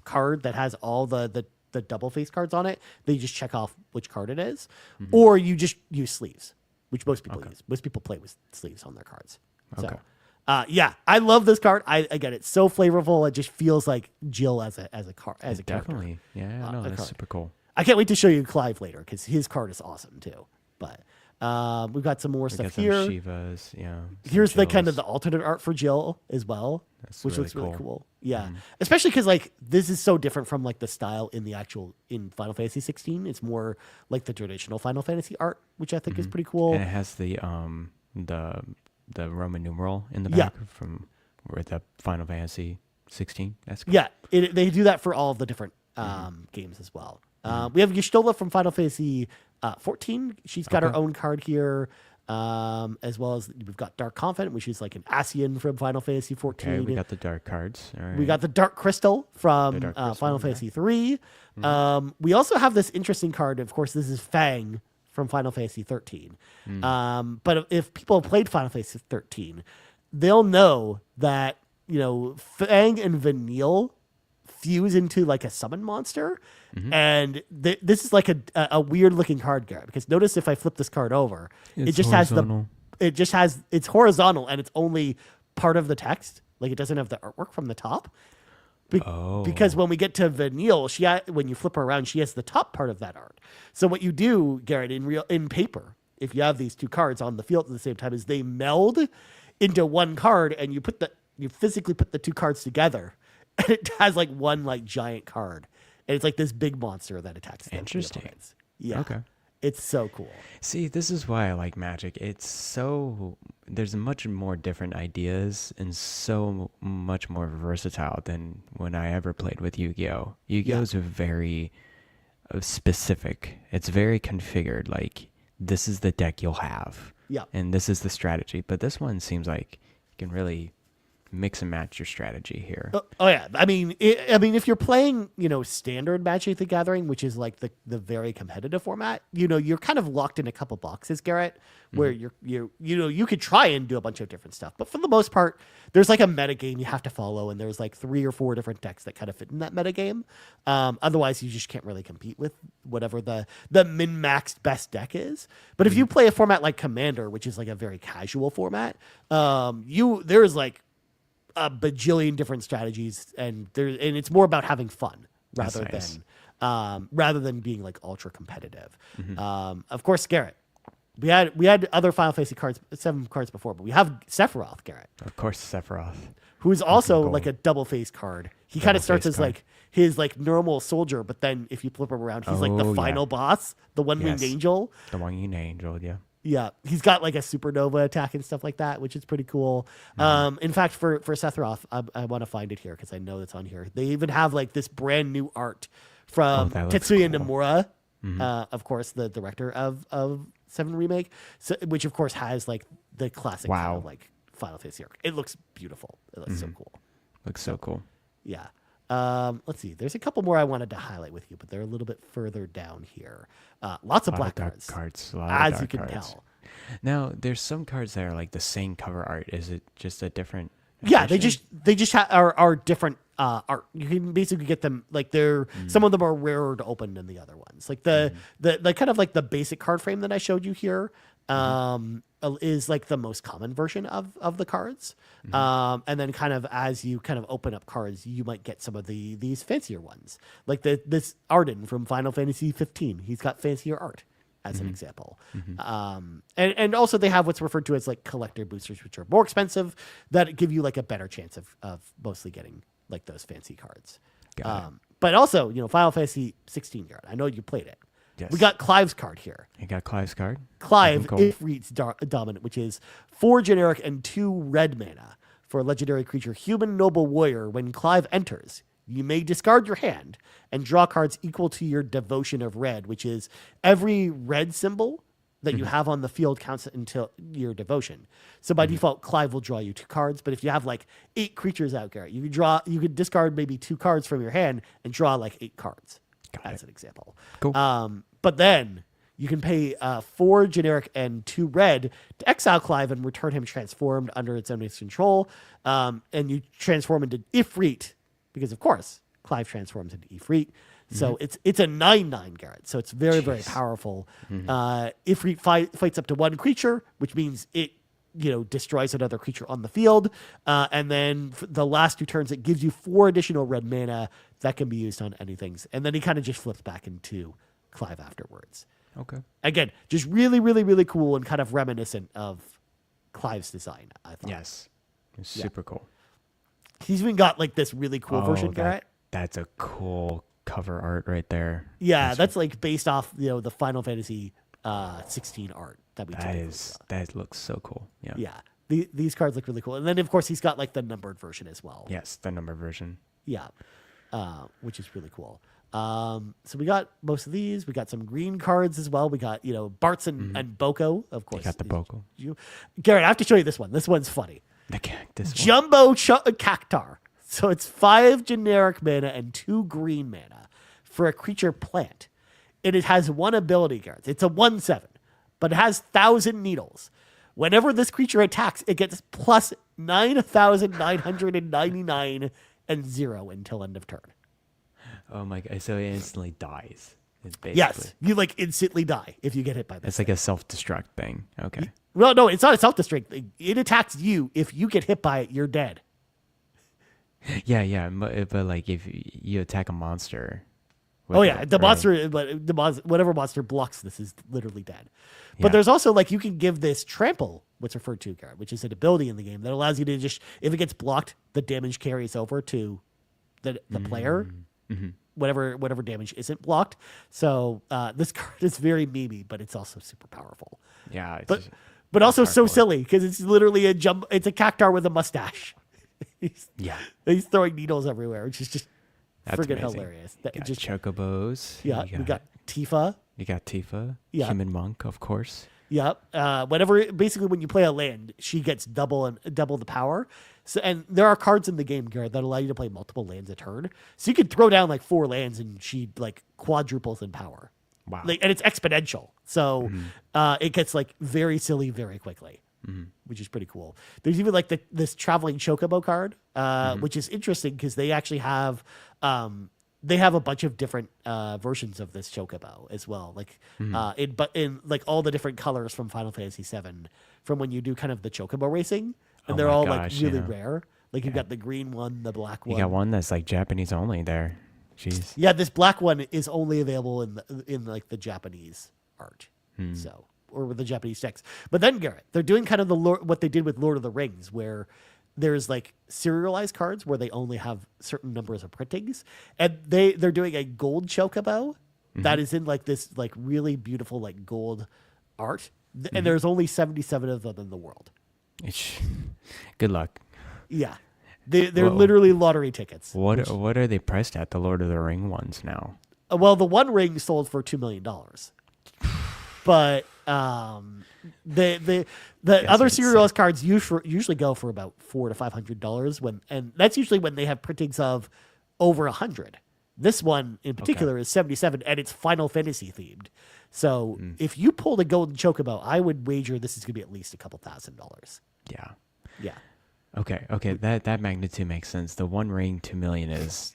card that has all the double-faced cards on it. They just check off which card it is. Or you just use sleeves, which most people use. Most people play with sleeves on their cards. Okay. So, yeah, I love this card. Again, it's so flavorful. It just feels like Jill as a card, as a character. Definitely. Yeah, no, that's super cool. I can't wait to show you Clive later because his card is awesome too. But we've got some more stuff here. Shivas, yeah. Here's the kind of the alternate art for Jill as well, which looks really cool. Yeah, especially because like this is so different from like the style in in Final Fantasy 16. It's more like the traditional Final Fantasy art, which I think is pretty cool. And it has the Roman numeral in the back from where the Final Fantasy 16. That's cool. Yeah, they do that for all of the different games as well. We have Y'shtola from Final Fantasy 14. She's got her own card here, as well as we've got Dark Confidant, which is like an Ascian from Final Fantasy 14. Okay, we got the dark cards. All right. We got the Dark Crystal from Final Fantasy 3. We also have this interesting card. Of course, this is Fang from Final Fantasy 13. But if people have played Final Fantasy 13, they'll know that, Fang and Vanille fuse into like a summon monster. And this is like a weird looking card, Garrett, because notice if I flip this card over, it's it's horizontal and it's only part of the text. Like it doesn't have the artwork from the top. Because when we get to Vanille, when you flip her around, she has the top part of that art. So what you do, Garrett, in paper, if you have these 2 cards on the field at the same time, is they meld into one card, and you physically put the 2 cards together, and it has like one like giant card, and it's like this big monster that attacks them. Interesting. Yeah. Okay. It's so cool. See, this is why I like Magic. There's much more different ideas and so much more versatile than when I ever played with Yu-Gi-Oh! Yu-Gi-Oh's are very specific. It's very configured. Like, this is the deck you'll have. Yeah. And this is the strategy. But this one seems like you can really mix and match your strategy here. Oh yeah, I mean, if you're playing, standard Magic the Gathering, which is like the very competitive format, you're kind of locked in a couple boxes, Garrett, where you could try and do a bunch of different stuff, but for the most part, there's like a meta game you have to follow, and there's like 3 or 4 different decks that kind of fit in that meta game. Otherwise, you just can't really compete with whatever the min-maxed best deck is. But if you play a format like Commander, which is like a very casual format, there's like a bajillion different strategies, and it's more about having fun rather than being like ultra competitive. Of course, Garrett, we had other Final Fantasy cards, 7 cards before, but we have Sephiroth, Garrett. Of course, Sephiroth, who's also like a double-faced card. He kind of starts as like his like normal soldier, but then if you flip him around, he's like the final boss, the one-winged angel. The one-winged angel, yeah. Yeah, he's got like a supernova attack and stuff like that, which is pretty cool. In fact, for Sephiroth, I want to find it here because I know it's on here. They even have like this brand new art from Tetsuya Nomura, of course, the director of 7 Remake, which of course has like the classic kind of like Final Fantasy arc. It looks beautiful. It looks so cool. Looks so cool. Yeah. Let's see. There's a couple more I wanted to highlight with you, but they're a little bit further down here. Lots of black cards, as you can tell. Now, there's some cards that are like the same cover art. Is it just a different? Yeah, they just are different art. You can basically get them like they're some of them are rarer to open than the other ones. Like the kind of like the basic card frame that I showed you here is like the most common version of the cards. And then kind of as you kind of open up cards, you might get some of these fancier ones. Like this Arden from Final Fantasy 15. He's got fancier art as an example. And also they have what's referred to as like collector boosters, which are more expensive, that give you like a better chance of mostly getting like those fancy cards. But also, Final Fantasy 16, Garret, I know you played it. Yes. We got Clive's card here. You got Clive's card? Clive Ifrit's dominant, which is 4 generic and 2 red mana for a legendary creature, Human Noble Warrior. When Clive enters, you may discard your hand and draw cards equal to your devotion of red, which is every red symbol that you have on the field counts until your devotion. So by default, Clive will draw you 2 cards. But if you have like 8 creatures out, Garret, you could discard maybe 2 cards from your hand and draw like 8 cards. As an example. Cool. But then you can pay 4 generic and 2 red to exile Clive and return him transformed under its owner's control. And you transform into Ifrit, because of course Clive transforms into Ifrit. So it's a 9/9, Garret. So it's very, very powerful. Ifrit fights up to 1 creature, which means it destroys another creature on the field. And then for the last 2 turns, it gives you 4 additional red mana that can be used on anything. And then he kind of just flips back into Clive afterwards. Okay. Again, just really, really, really cool and kind of reminiscent of Clive's design, I thought. Yes. It's super cool. He's even got like this really cool version, Garret. That's a cool cover art right there. Yeah, that's like based off, the Final Fantasy 16 art that we that looks so cool. Yeah. Yeah. These cards look really cool. And then of course he's got like the numbered version as well. Yes, the numbered version. Yeah. Which is really cool. So we got most of these. We got some green cards as well. We got, Bartz and Boko, of course. You got the Boko. Garret, I have to show you this one. This one's funny. The cactus one. Jumbo Cactar. So it's 5 generic mana and 2 green mana for a creature plant. And it has 1 ability, Garret. It's a 1/7, but it has 1,000 needles. Whenever this creature attacks, it gets plus 9,999 and 0 until end of turn. Oh my god! So it instantly dies. Yes, you like instantly die if you get hit by this. It's like a self-destruct thing. Okay. Well, no, it's not a self-destruct. It attacks you. If you get hit by it, you're dead. Yeah, but like if you attack a monster. Whatever monster blocks this is literally dead. But there's also like you can give this trample, what's referred to, Garret, which is an ability in the game that allows you to just, if it gets blocked, the damage carries over to the player. Whatever damage isn't blocked. So this card is very memey, but it's also super powerful. Yeah, but also so silly because it's literally it's a cactar with a mustache. he's throwing needles everywhere, which is just friggin' hilarious. You got chocobos. Yeah, we got Tifa. You got Tifa. Yeah. Human monk, of course. Yep. Basically when you play a land, she gets double the power. So, and there are cards in the game, Garret, that allow you to play multiple lands a turn. So you could throw down like 4 lands and she like quadruples in power. Wow. And it's exponential. So it gets like very silly very quickly, which is pretty cool. There's even like this traveling chocobo card, which is interesting because they actually have a bunch of different versions of this chocobo as well. Like in like all the different colors from Final Fantasy VII from when you do kind of the chocobo racing. And they're all like really rare. Like you've got the green one, the black one. You got one that's like Japanese only there. Jeez. Yeah, this black one is only available in like the Japanese art. So, or with the Japanese text. But then, Garret, they're doing kind of what they did with Lord of the Rings, where there's like serialized cards where they only have certain numbers of printings, and they're doing a gold chocobo that is in like this like really beautiful like gold art, and there's only 77 of them in the world. Good luck. Yeah, they're literally lottery tickets. What are they priced at, the Lord of the Ring ones now? Well, the One Ring sold for $2 million, but the other serialized cards usually go for about $400 to $500 and that's usually when they have printings of over 100. This one in particular is 77, and it's Final Fantasy themed. So if you pulled a golden chocobo, I would wager this is going to be at least a couple $1,000. Yeah. Yeah. Okay. That magnitude makes sense. The One Ring, 2 million is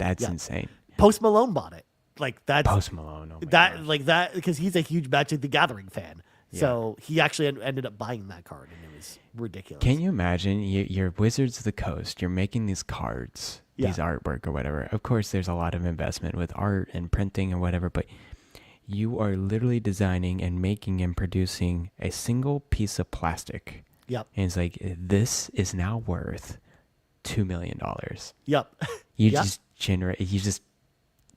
insane. Post Malone bought it. Like that's Post Malone. Oh my that gosh. like that because he's a huge Magic the Gathering fan. So he actually ended up buying that card, and it was ridiculous. Can you imagine? You're Wizards of the Coast. You're making these cards, these artwork or whatever. Of course, there's a lot of investment with art and printing or whatever, but you are literally designing and making and producing a single piece of plastic. Yep. And it's like, this is now worth $2 million. Yep. You just generate,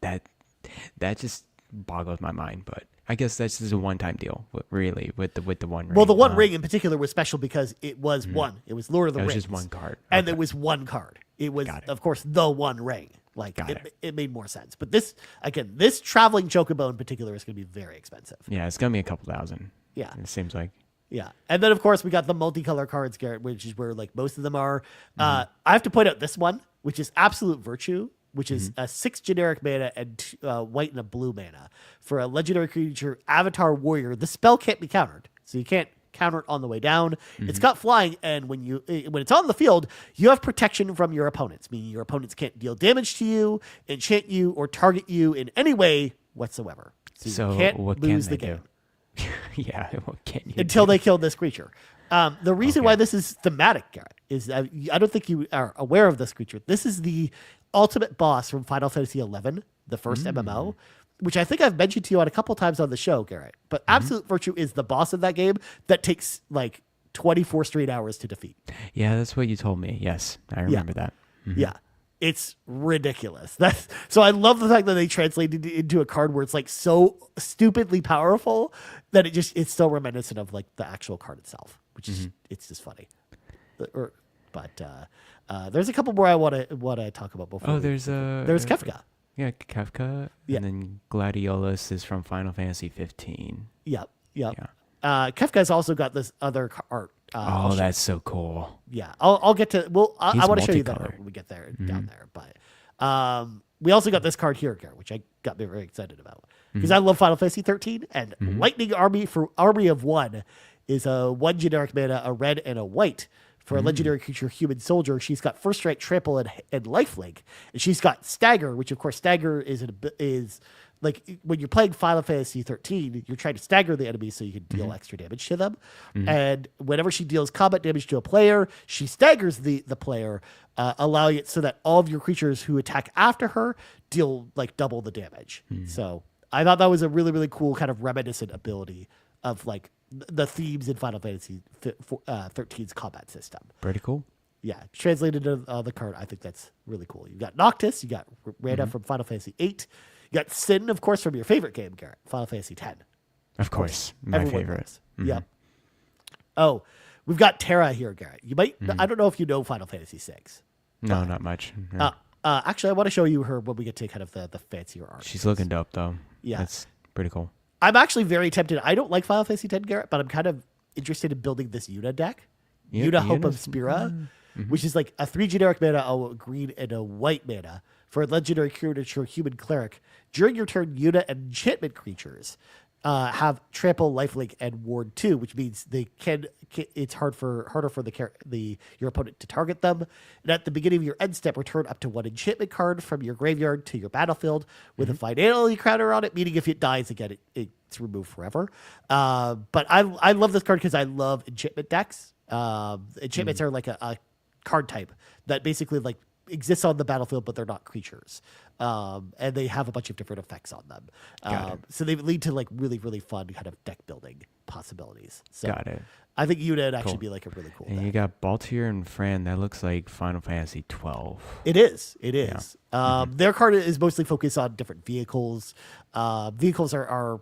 that just boggles my mind, but I guess that's just a one-time deal, really, with the one ring. Well, the one ring in particular was special because it was one. It was Lord of the Rings. It was just one card. And it was one card. It was, of course, the one ring. Like, it made more sense. But this traveling chocobo in particular is going to be very expensive. Yeah, it's going to be a couple thousand. Yeah. It seems like. Yeah. And then, of course, we got the multicolor cards, Garret, which is where, like, most of them are. I have to point out this one, which is Absolute Virtue, which is a 6 generic mana and white and a blue mana. For a legendary creature, Avatar Warrior, the spell can't be countered. So you can't counter it on the way down. It's got flying, and when it's on the field, you have protection from your opponents, meaning your opponents can't deal damage to you, enchant you, or target you in any way whatsoever. So you can't lose the game. Yeah, what can you until they kill this creature. The reason why this is thematic, Garret, is I don't think you are aware of this creature. This is the ultimate boss from Final Fantasy XI, the first MMO, which I think I've mentioned to you on a couple times on the show, Garret. But Absolute Virtue is the boss of that game that takes like 24 straight hours to defeat. Yeah, that's what you told me. Yes, I remember that. Yeah. It's ridiculous. So I love the fact that they translated it into a card where it's like so stupidly powerful that it's so reminiscent of like the actual card itself, which is it's just funny. But there's a couple more I want to talk about before. Oh, there's Kefka. Yeah, Kefka, and then Gladiolus is from Final Fantasy 15. Yep. Yeah. Kefka's also got this other art. That's so cool. Yeah, I'll get to. Well, I want to show you that when we get there down there. But we also got this card here, Garret, which I got me very excited about because I love Final Fantasy 13 and Lightning Army for Army of One is a 1 generic mana, a red and a white. For a legendary creature, human soldier, she's got first strike, trample, and lifelink, and she's got stagger, which of course stagger is like when you're playing Final Fantasy 13, you're trying to stagger the enemy so you can deal extra damage to them. And whenever she deals combat damage to a player, she staggers the player, allowing it so that all of your creatures who attack after her deal like double the damage. So I thought that was a really, really cool kind of reminiscent ability of like the themes in Final Fantasy 13's combat system. Pretty cool. Yeah, translated to the card, I think that's really cool. You got Noctis, you got Randa from Final Fantasy 8, you got Sin, of course, from your favorite game, Garret, Final Fantasy 10. Of course, my favorite. Yep. Oh, we've got Terra here, Garret. You might, I don't know if you know Final Fantasy 6. No, not much. Yeah. Actually, I want to show you her when we get to kind of the fancier art. She's looking dope, though. Yeah. That's pretty cool. I'm actually very tempted. I don't like Final Fantasy 10, Garret, but I'm kind of interested in building this Yuna deck. Yuna Hope of Spira, which is like a 3 generic mana, a green, and a white mana for a legendary creature, human cleric. During your turn, Yuna and enchantment creatures have trample, lifelink, and ward 2, which means they can. It's harder for your opponent to target them. And at the beginning of your end step, return up to 1 enchantment card from your graveyard to your battlefield with a finality counter on it, meaning if it dies again, it's removed forever. But I love this card because I love enchantment decks. Enchantments are like a card type that basically like exists on the battlefield, but they're not creatures. And they have a bunch of different effects on them. So they lead to like really, really fun kind of deck building possibilities. So Got it. I think Yuna would actually be like a really cool And deck. you got Baltier and Fran. That looks like Final Fantasy 12. It is. Their card is mostly focused on different vehicles. Vehicles are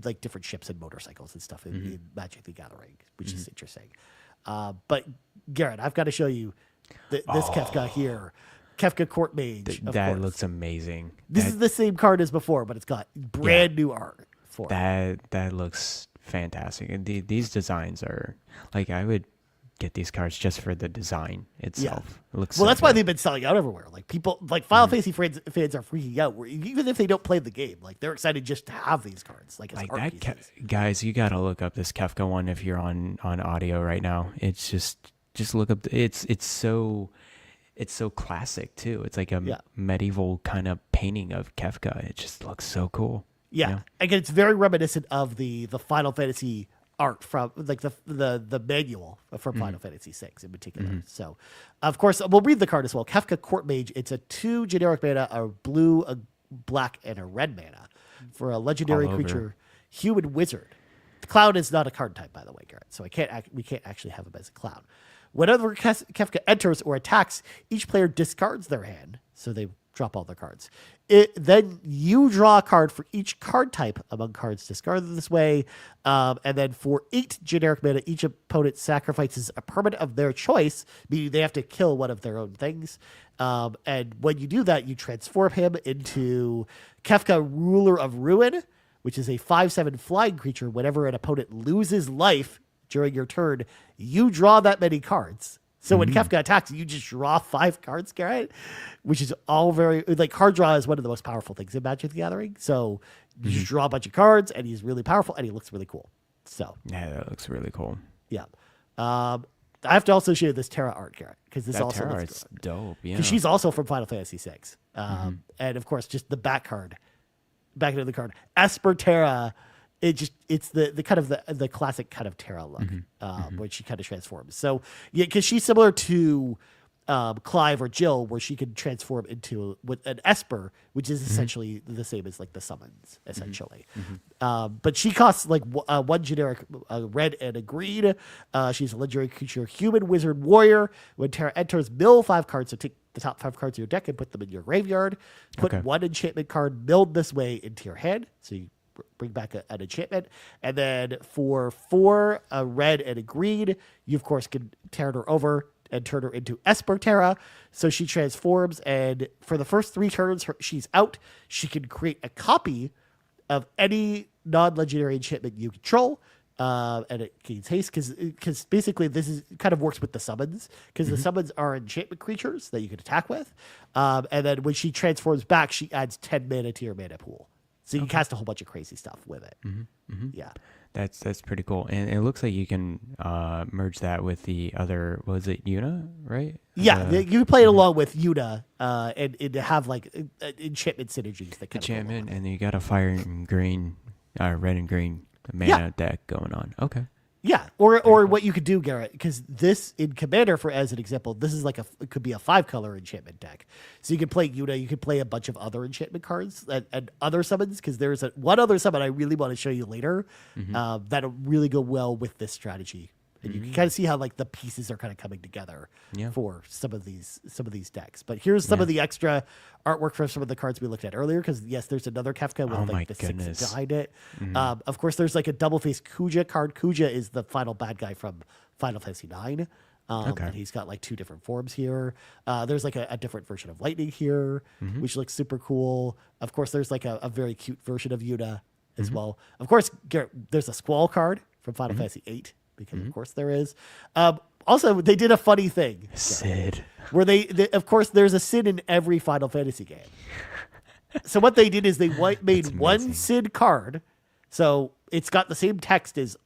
like different ships and motorcycles and stuff in Magic the Gathering, which is interesting. But Garret, I've got to show you this Kefka here. Kefka Court Mage. That looks amazing. This is the same card as before, but it's got brand new art for it. That looks fantastic. And these designs are like, I would get these cards just for the design itself. It looks that's why they've been selling out everywhere. Like people, like Final Fantasy fans are freaking out. Even if they don't play the game, like they're excited just to have these cards. Like as art pieces. Guys, you gotta look up this Kefka one if you're on audio right now. It's just look up. It's so classic too. It's like a medieval kind of painting of Kefka. It just looks so cool. Yeah. Again, it's very reminiscent of the Final Fantasy art from like the manual from Final Fantasy VI in particular. So, of course, we'll read the card as well. Kefka Court Mage. It's a 2 generic mana, a blue, a black, and a red mana for a legendary creature, human wizard. The clown is not a card type, by the way, Garret. So we can't actually have him as a clown. Whenever Kefka enters or attacks, each player discards their hand, so they drop all their cards. Then you draw a card for each card type among cards discarded this way. And then for 8 generic mana, each opponent sacrifices a permanent of their choice, meaning they have to kill one of their own things. And when you do that, you transform him into Kefka, Ruler of Ruin, which is a 5/7 flying creature. Whenever an opponent loses life during your turn, you draw that many cards. So when Kefka attacks, you just draw 5 cards, Garret, which is all very, like, card draw is one of the most powerful things in Magic the Gathering. So you just draw a bunch of cards, and he's really powerful, and he looks really cool. So yeah, that looks really cool. Yeah. I have to also show you this Terra art, Garret, because this also Terra looks art's dope. Yeah, because she's also from Final Fantasy VI. And of course, just the back into the card, Esper Terra. It's the kind of the classic kind of Terra look, where she kind of transforms. So yeah, because she's similar to Clive or Jill, where she can transform into with an Esper, which is essentially the same as like the summons, essentially. But she costs like 1 generic red and a green. She's a legendary creature, human wizard warrior. When Terra enters, mill 5 cards. So take the top 5 cards of your deck and put them in your graveyard. Put 1 enchantment card milled this way into your hand. So you bring back an enchantment. And then for 4, a red and a green, you of course can turn her over and turn her into Esper Terra. So she transforms, and for the first 3 turns, she's out. She can create a copy of any non-legendary enchantment you control. And it gains haste because basically this is kind of works with the summons, because the summons are enchantment creatures that you can attack with. And then when she transforms back, she adds 10 mana to your mana pool. So you can cast a whole bunch of crazy stuff with it. Yeah. That's pretty cool. And it looks like you can merge that with the other, was it Yuna, right? Yeah, you can play it along with Yuna and have like enchantment synergies. That kind enchantment, and then you got a fire and green, red and green mana deck going on. Okay. Yeah, or what you could do, Garret, because this in Commander, for as an example, this is like it could be a 5-color enchantment deck. So you can play Yuna, you can play a bunch of other enchantment cards and other summons, because there's one other summon I really want to show you later that'll really go well with this strategy. And you can kind of see how like the pieces are kind of coming together for some of these decks. But here's some of the extra artwork for some of the cards we looked at earlier. Because yes, there's another Kefka with like the 6 behind it. Of course, there's like a double-faced Kuja card. Kuja is the final bad guy from Final Fantasy IX. And he's got like 2 different forms here. There's like a different version of Lightning here, which looks super cool. Of course, there's like a very cute version of Yuna as well. Of course, Garret, there's a Squall card from Final Fantasy VIII. Because of course there is. Also, they did a funny thing. Sid. Where they of course, there's a Sid in every Final Fantasy game. So what they did is they made one Sid card. So it's got the same text as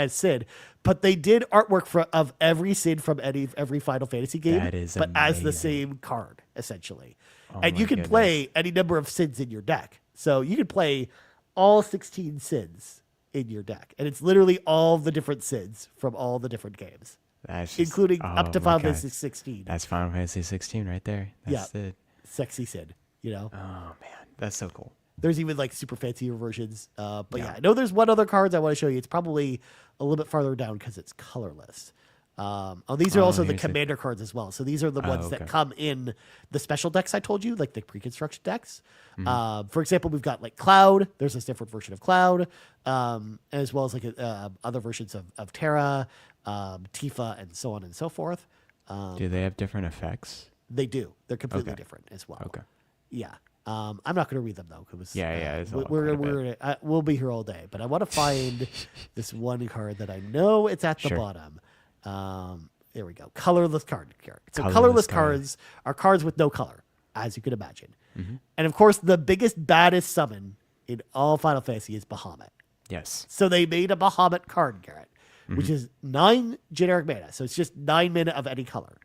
Sid. But they did artwork of every Sid from every Final Fantasy game. That is but amazing. As the same card, essentially. And you can play any number of Sids in your deck. So you can play all 16 Sids in your deck, and it's literally all the different Sids from all the different games, including up to Final Fantasy 16. That's Final Fantasy 16 right there. That's Sid. Sexy Sid, you know. Oh man, that's so cool. There's even like super fancier versions, but yeah, I know there's one other card I want to show you. It's probably a little bit farther down because it's colorless. These are also the commander cards as well. So these are the ones that come in the special decks I told you, like the pre-construction decks. For example, we've got like Cloud. There's a different version of Cloud, as well as like other versions of Terra, Tifa, and so on and so forth. Do they have different effects? They do. They're completely different as well. Okay. Yeah. I'm not going to read them though, because we'll be here all day. But I want to find this one card that I know it's at the bottom. There we go. Colorless card. So colorless cards are cards with no color, as you can imagine. And of course, the biggest, baddest summon in all Final Fantasy is Bahamut. Yes. So they made a Bahamut card, Garret, which is 9 generic mana. So it's just 9 mana of any color.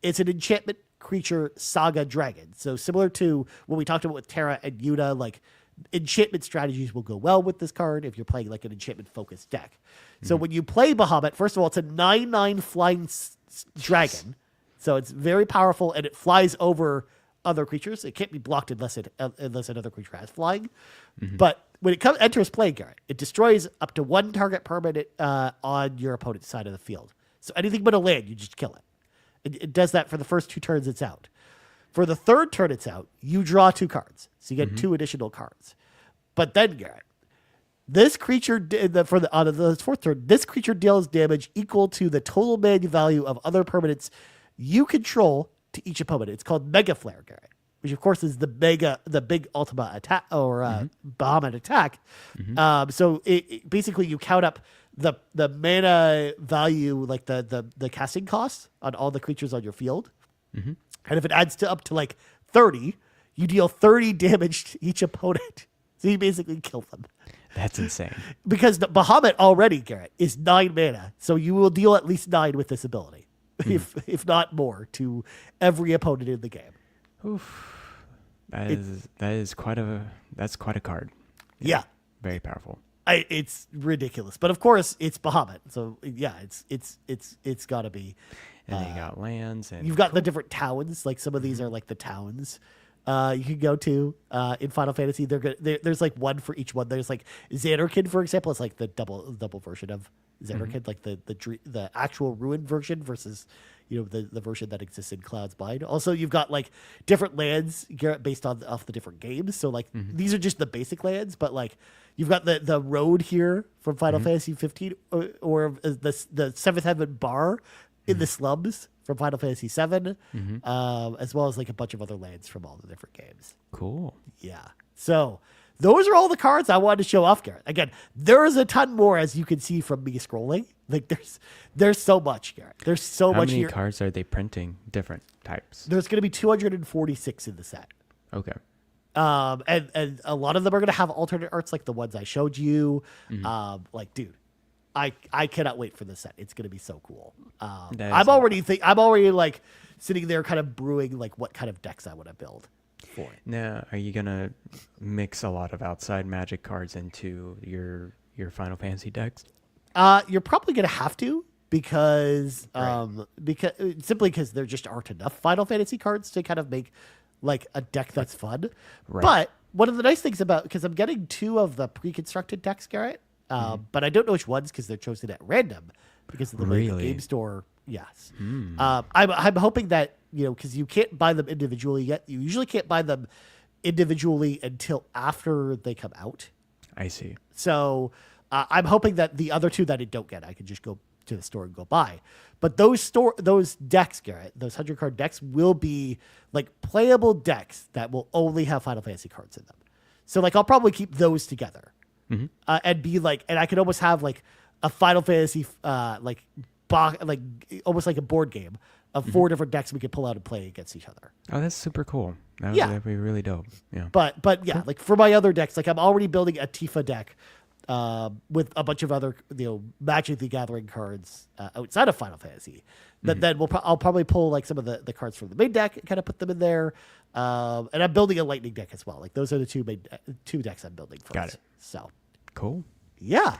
It's an enchantment creature saga dragon. So similar to what we talked about with Terra and Yuna, like enchantment strategies will go well with this card if you're playing like an enchantment-focused deck. So when you play Bahamut, first of all, it's a 9/9 flying dragon. So it's very powerful, and it flies over other creatures. It can't be blocked unless another creature has flying. But when it enters play, Garret, it destroys up to one target permanent on your opponent's side of the field. So anything but a land, you just kill it. It does that for the first 2 turns it's out. For the third turn it's out, you draw 2 cards. So you get 2 additional cards. But then, Garret, this creature, on the fourth turn, this creature deals damage equal to the total mana value of other permanents you control to each opponent. It's called Mega Flare, Garret, which of course is the big ultimate attack or Bahamut attack. So basically you count up the mana value, like the casting cost on all the creatures on your field. And if it adds up to like 30, you deal 30 damage to each opponent. So you basically kill them. That's insane. Because the Bahamut already, Garret, is 9 mana. So you will deal at least 9 with this ability, if not more, to every opponent in the game. Oof. That's quite a card. Yeah. Very powerful. It's ridiculous. But of course it's Bahamut. So yeah, it's gotta be. And then you got lands, and you've got the different towns. Like some of these are like the towns you can go to in Final Fantasy. They're good. There's like one for each one. There's like Xanarkand, for example. It's like the double version of Xanarkand, like the actual Ruin version versus the version that exists in Cloud's Mind. Also, you've got like different lands based off the different games. So like these are just the basic lands, but like you've got the road here from Final Fantasy 15, or the Seventh Heaven Bar in the slums from Final Fantasy 7, as well as like a bunch of other lands from all the different games. Cool. Yeah. So those are all the cards I wanted to show off, Garret. Again, there is a ton more, as you can see from me scrolling. Like there's so much, Garret. There's so much here. How many cards are they printing? Different types. There's going to be 246 in the set. Okay. And a lot of them are going to have alternate arts like the ones I showed you. Like, dude, I cannot wait for this set. It's going to be so cool. I'm already like sitting there kind of brewing like what kind of decks I want to build for it. Now, are you going to mix a lot of outside Magic cards into your Final Fantasy decks? You're probably going to have to because because there just aren't enough Final Fantasy cards to kind of make like a deck that's fun. Right. But one of the nice things because I'm getting 2 of the pre-constructed decks, Garret. But I don't know which ones because they're chosen at random because of the way the game store. Yes. I'm hoping that, because you can't buy them individually yet. You usually can't buy them individually until after they come out. I see. So I'm hoping that the other 2 that I don't get, I can just go to the store and go buy. But those decks, Garret, those 100-card decks will be like playable decks that will only have Final Fantasy cards in them. So like I'll probably keep those together. And be like, and I could almost have like a Final Fantasy, like almost like a board game of 4 different decks we could pull out and play against each other. Oh, that's super cool. That'd be really dope. Yeah. But yeah, like for my other decks, like I'm already building a Tifa deck with a bunch of other Magic the Gathering cards outside of Final Fantasy. Then I'll probably pull like some of the cards from the main deck and kind of put them in there. And I'm building a Lightning deck as well. Like those are the 2 decks I'm building first. Got it. So cool. Yeah.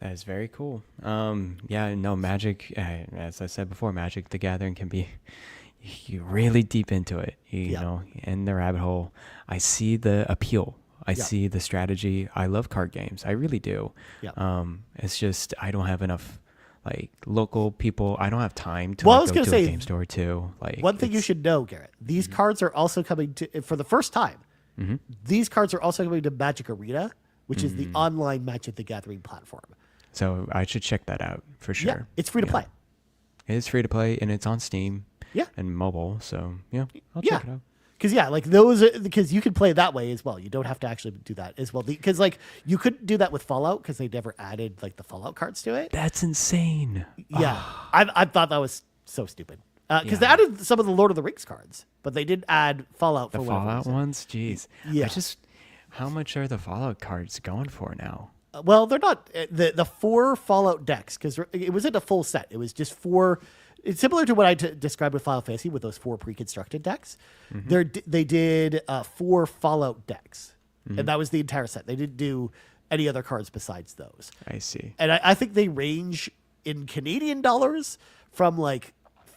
That is very cool. Magic, as I said before, Magic the Gathering can be you really deep into it, you know, in the rabbit hole. I see the appeal. I see the strategy. I love card games. I really do. Yeah. It's just I don't have enough like local people. I don't have time to go to a game store too. Like one thing you should know, Garret, these cards are also coming to for the first time. These cards are also coming to Magic Arena, which is the online Magic the Gathering platform. So I should check that out for sure. Yeah, it's free to play. It is free to play, and it's on Steam. Yeah. And mobile. So I'll check it out. Because you can play that way as well. You don't have to actually do that as well. Because like you couldn't do that with Fallout because they never added like the Fallout cards to it. That's insane. Yeah, I thought that was so stupid. Because they added some of the Lord of the Rings cards, but they didn't add Fallout. The Fallout ones, jeez. Yeah. How much are the Fallout cards going for now? Well, they're not the 4 Fallout decks because it wasn't a full set. It was just 4. It's similar to what I described with Final Fantasy with those 4 pre-constructed decks. They did 4 Fallout decks. and that was the entire set. They didn't do any other cards besides those. I see. And I think they range in Canadian dollars from like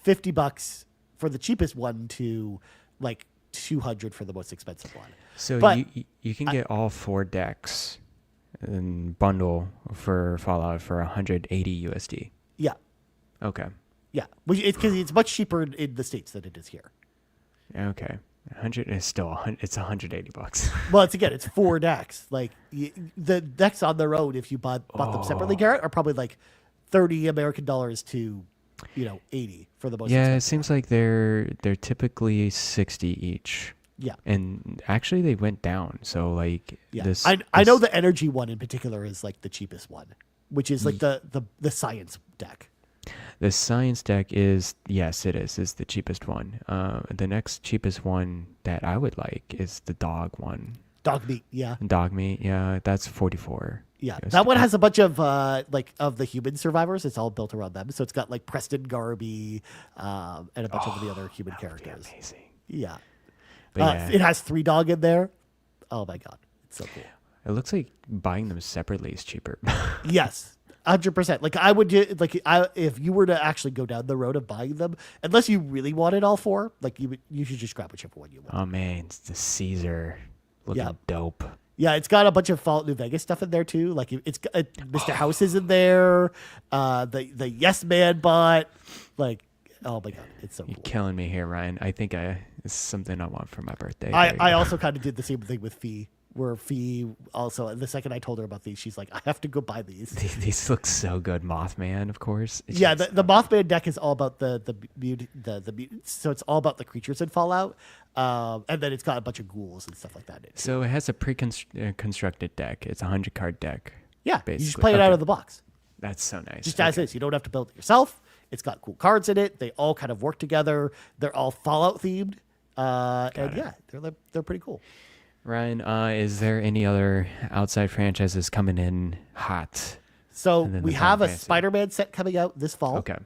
$50 for the cheapest one to like $200 for the most expensive one. So But you can get all 4 decks and bundle for Fallout for 180 USD. yeah, Okay. yeah, because it's much cheaper in the States than it is here. Okay. 100 is still it's $180. Well, it's 4 decks. Like the decks on their own, if you bought them separately, Garrett, are probably like $30 American dollars to 80 for the most. Yeah, expensive it seems like they're typically 60 each. Yeah. And actually they went down. So like Yeah, this I know the energy one in particular is like the cheapest one, which is like the science deck. The science deck is, yes, it is the cheapest one. The next cheapest one that I would like is the dog one. Dog meat, yeah. Dog meat, yeah, that's 44. Yeah, USD. that one has a bunch of like of the human survivors. It's all built around them. So it's got like Preston Garby and a bunch of the other human characters. Amazing. Yeah. But yeah, It has 3 dog in there. Oh my god, it's so cool. it looks like buying them separately is cheaper. Yes, 100%. Like I would do, if you were to actually go down the road of buying them, unless you really wanted all 4, like you should just grab whichever one you want. Oh man, it's the Caesar looking Yeah. dope. Yeah, it's got a bunch of Fallout New Vegas stuff in there too. Like it's got Mr. House is in there. The Yes Man bot. Like, oh my god, it's so You're cool. killing me here, Ryan. I think it's something I want for my birthday. I also kind of did the same thing with Fee, where Fee also, the second I told her about these, she's like, I have to go buy these. These look so good. Mothman, of course. It's Yeah, just- the Mothman deck is all about the mutants, so it's all about the creatures in Fallout, and then it's got a bunch of ghouls and stuff like that in it. So it has a pre-constructed deck. It's a 100-card deck. Yeah, you just basically. play it out Okay. of the box. That's so nice. Just as is. You don't have to build it yourself. It's got cool cards in it. They all kind of work together. They're all Fallout themed, and yeah, they're pretty cool. Ryan, is there any other outside franchises coming in hot? So And then we the have Final a Fantasy. Spider-Man set coming out this fall, Okay.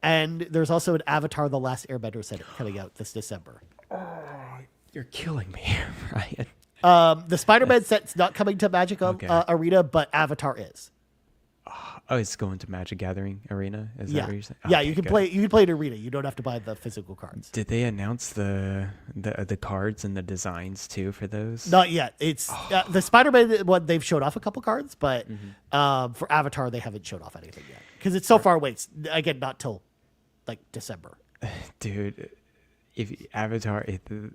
and there's also an Avatar: The Last Airbender set coming out this December. You're killing me, Ryan. The Spider-Man set's not coming to Magic Okay. Arena, but Avatar is. Oh, it's going to Magic Gathering Arena? Is that Yeah, what you're saying? yeah. Okay, You can good. play. You can play in Arena. You don't have to buy the physical cards. Did they announce the cards and the designs too for those? Not yet. It's the Spider-Man one. They've showed off a couple cards, but Mm-hmm. for Avatar, they haven't showed off anything yet because it's so far away. It's, again, not till like December. Dude, if Avatar,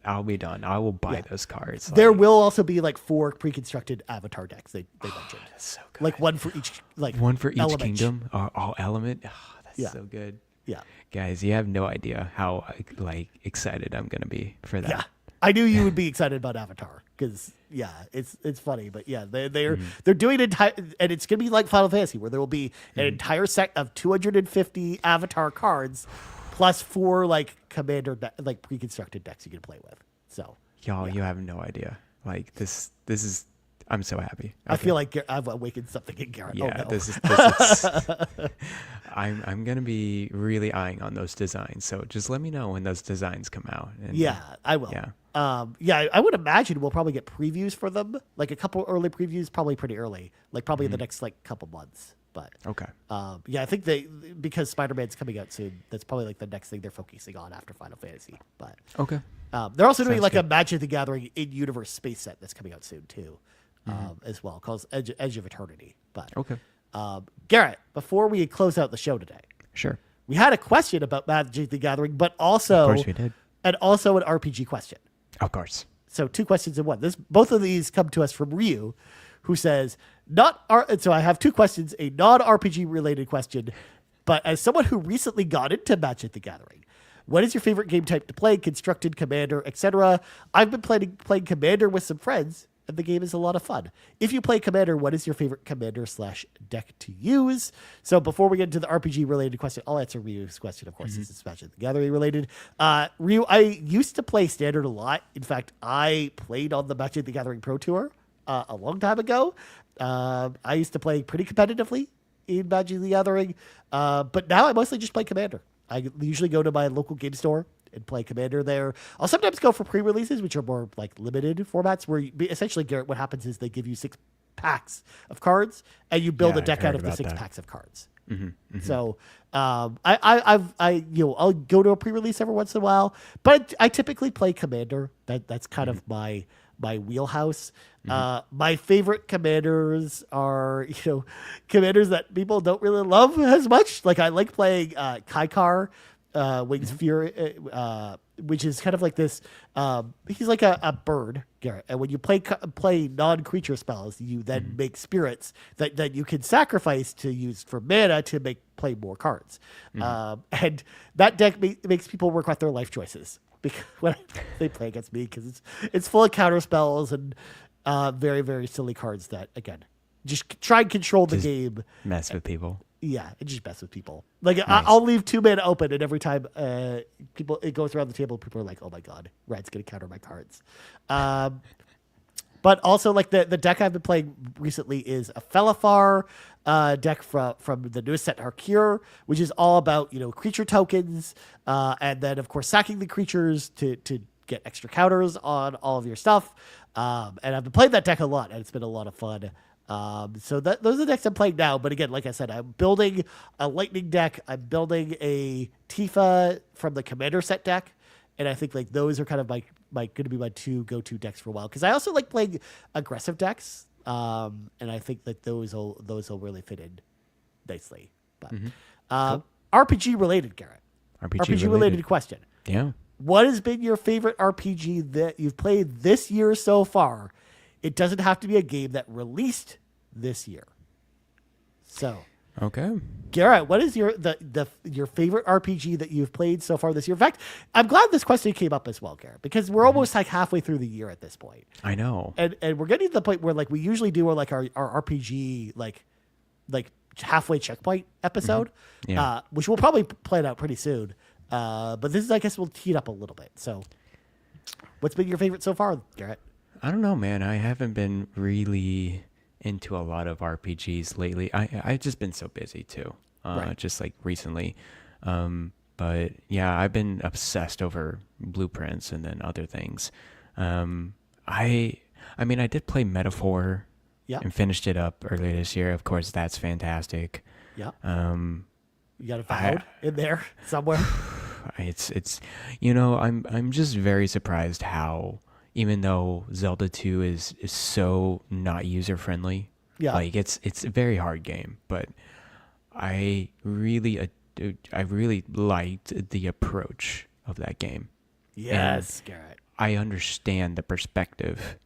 I'll be done. I will buy Yeah. those cards. There like, will also be like 4 pre-constructed Avatar decks. They mentioned that's so good. like one for each One for each element. kingdom, all element. Oh, that's Yeah. so good. Yeah, Guys, you have no idea how like excited I'm gonna be for that. yeah. I knew you would be excited about Avatar because it's funny, but yeah, they're doing an entire, and it's gonna be like Final Fantasy where there will be an entire set of 250 Avatar cards plus 4 like commander like pre-constructed decks you can play with. So Y'all, you have no idea. Like this is. I'm so happy. I Okay. feel like I've awakened something in Garrett. Yeah, oh, no. this is I'm gonna be really eyeing on those designs. So just let me know when those designs come out. And Yeah, I will. Yeah. I would imagine we'll probably get previews for them, like a couple early previews, probably pretty early, like probably in the next like couple months. But Okay. yeah, I think because Spider-Man's coming out soon, that's probably like the next thing they're focusing on after Final Fantasy. But Okay. they're also doing Sounds like a good. Magic the Gathering in-universe space set that's coming out soon too, as well, called Edge of Eternity. But Okay. Garrett, before we close out the show today, Sure. we had a question about Magic the Gathering, but also Of course we did. and also an RPG question. Of course. So 2 questions in one. Both of these come to us from Ryu, who says, so I have 2 questions, a non-RPG related question, but as someone who recently got into Magic the Gathering, what is your favorite game type to play, constructed, commander, etc.? I've been playing commander with some friends, and the game is a lot of fun. If you play commander, what is your favorite commander/deck to use? So before we get into the RPG related question, I'll answer Ryu's question, of course, since it's Magic the Gathering related. Ryu, I used to play standard a lot. In fact, I played on the Magic the Gathering Pro Tour a long time ago. I used to play pretty competitively in Magic the Gathering, but now I mostly just play commander. I usually go to my local game store and play Commander there. I'll sometimes go for pre-releases, which are more like limited formats, where essentially, Garrett, what happens is they give you 6 packs of cards, and you build a deck out of the 6 packs of cards. So I'll go to a pre-release every once in a while, but I typically play Commander. That's kind of my wheelhouse. My favorite commanders are commanders that people don't really love as much. Like I like playing Kaikar, Wings Fury, which is kind of like this. He's like a bird, Garrett. And when you play non-creature spells, you then make spirits that you can sacrifice to use for mana to play more cards. And that deck makes people work out their life choices because when they play against me, because it's full of counter spells and very, very silly cards that, again, just try and control the game. Mess with people. Yeah, it just mess with people. Like nice. I'll leave 2 mana open, and every time it goes around the table, people are like, "Oh my god, Red's gonna counter my cards." But also, like the deck I've been playing recently is a Felifar deck from the newest set, Harkir, which is all about creature tokens, and then of course sacking the creatures to get extra counters on all of your stuff. And I've been playing that deck a lot, and it's been a lot of fun. So those are the decks I'm playing now. But again, like I said, I'm building a Lightning deck. I'm building a Tifa from the Commander set deck. And I think like those are kind of my going to be my 2 go-to decks for a while. Because I also like playing aggressive decks. And I think that those will really fit in nicely. But cool. RPG related, Garrett. RPG related question. Yeah. What has been your favorite RPG that you've played this year so far? It doesn't have to be a game that released this year. So, okay, Garrett, what is your favorite RPG that you've played so far this year? In fact, I'm glad this question came up as well, Garrett, because we're almost like halfway through the year at this point. I know, and we're getting to the point where like we usually do our RPG like halfway checkpoint episode, which we'll probably plan out pretty soon. But this is, I guess, we'll tee it up a little bit. So, what's been your favorite so far, Garrett? I don't know, man. I haven't been really into a lot of RPGs lately. I've just been so busy too, just like recently. But yeah, I've been obsessed over blueprints and then other things. I mean, I did play Metaphor and finished it up earlier this year. Of course, that's fantastic. Yeah. You got a Avowed in there somewhere. It's I'm just very surprised how, even though Zelda 2 is so not user friendly, like it's a very hard game, but I really liked the approach of that game. Yes, Garrett. I understand the perspective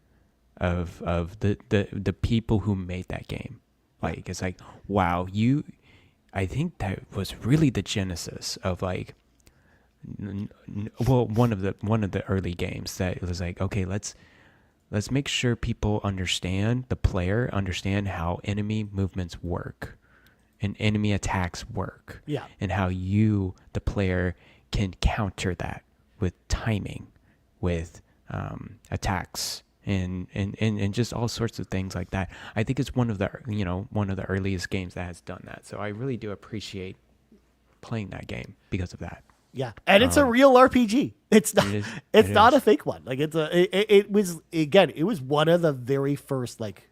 of the people who made that game. Like it's like, wow, I think that was really the genesis of like, one of the early games that it was like, okay, let's make sure people understand, the player understand how enemy movements work and enemy attacks work, and how you, the player, can counter that with timing, with attacks and just all sorts of things like that. I think it's one of the earliest games that has done that. So I really do appreciate playing that game because of that. Yeah, and it's a real RPG. It's not. It's not a fake one. Like it was one of the very first like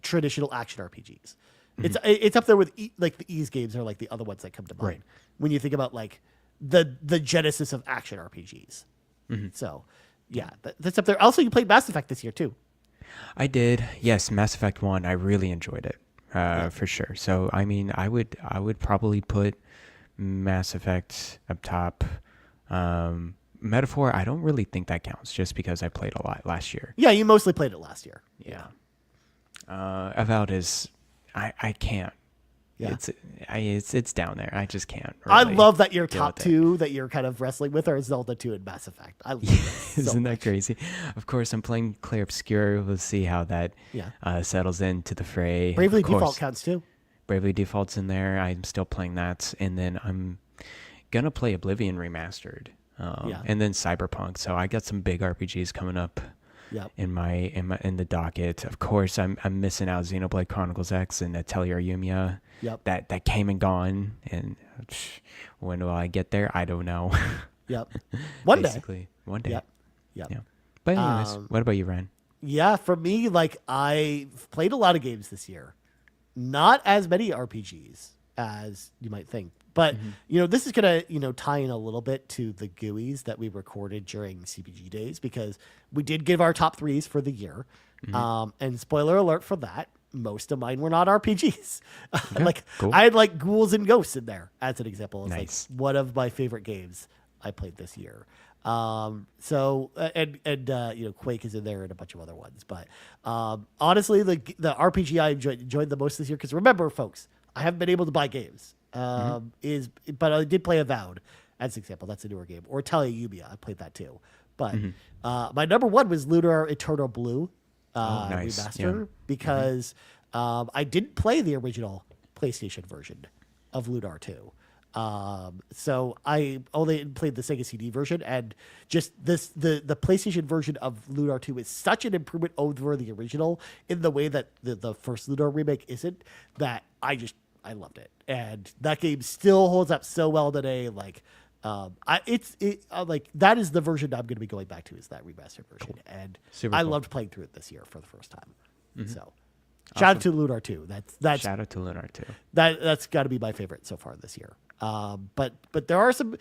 traditional action RPGs. Mm-hmm. It's up there with like the Ys games are like the other ones that come to mind when you think about like the genesis of action RPGs. Mm-hmm. So yeah, that's up there. Also, you played Mass Effect this year too. I did. Yes, Mass Effect 1. I really enjoyed it for sure. So I mean, I would probably put Mass Effect up top. Metaphor, I don't really think that counts just because I played a lot last year. Yeah, you mostly played it last year. Yeah. Avowed is, I can't. Yeah. It's down there. I just can't. Really I love that your top 2 that you're kind of wrestling with are Zelda 2 and Mass Effect. I love it. Isn't that crazy? Of course, I'm playing Clair Obscur. We'll see how that settles into the fray. Bravely Default counts too. Bravely Default's in there. I'm still playing that, and then I'm gonna play Oblivion Remastered, and then Cyberpunk. So I got some big RPGs coming up in the docket. Of course, I'm missing out Xenoblade Chronicles X and Atelier Yumiya. That came and gone, and when will I get there? I don't know. Yep. One day. Basically, one day. Yep. Yep. Yeah. But anyways, what about you, Ryan? Yeah, for me, like I've played a lot of games this year. Not as many RPGs as you might think. But, this is going to, tie in a little bit to the GUIs that we recorded during CPG days because we did give our top threes for the year. And spoiler alert for that, most of mine were not RPGs. Okay, cool. I had like Ghouls and Ghosts in there as an example. It's Nice. like one of my favorite games I played this year. Quake is in there and a bunch of other ones. But honestly, the RPG I enjoyed the most this year, because remember, folks, I haven't been able to buy games. But I did play Avowed as an example. That's a newer game. Or Talia Yumia, I played that too. But my number one was Lunar Eternal Blue nice. remaster because I didn't play the original PlayStation version of Lunar 2. So I only played the Sega CD version, and just the PlayStation version of Lunar 2 is such an improvement over the original in the way that the first Lunar remake isn't, that I loved it. And that game still holds up so well today. Like, that is the version I'm going to be going back to, is that remastered version. Cool. And Super I cool. loved playing through it this year for the first time. So shout out to Lunar 2. That's Shout out to Lunar 2. That's got to be my favorite so far this year. But there are some,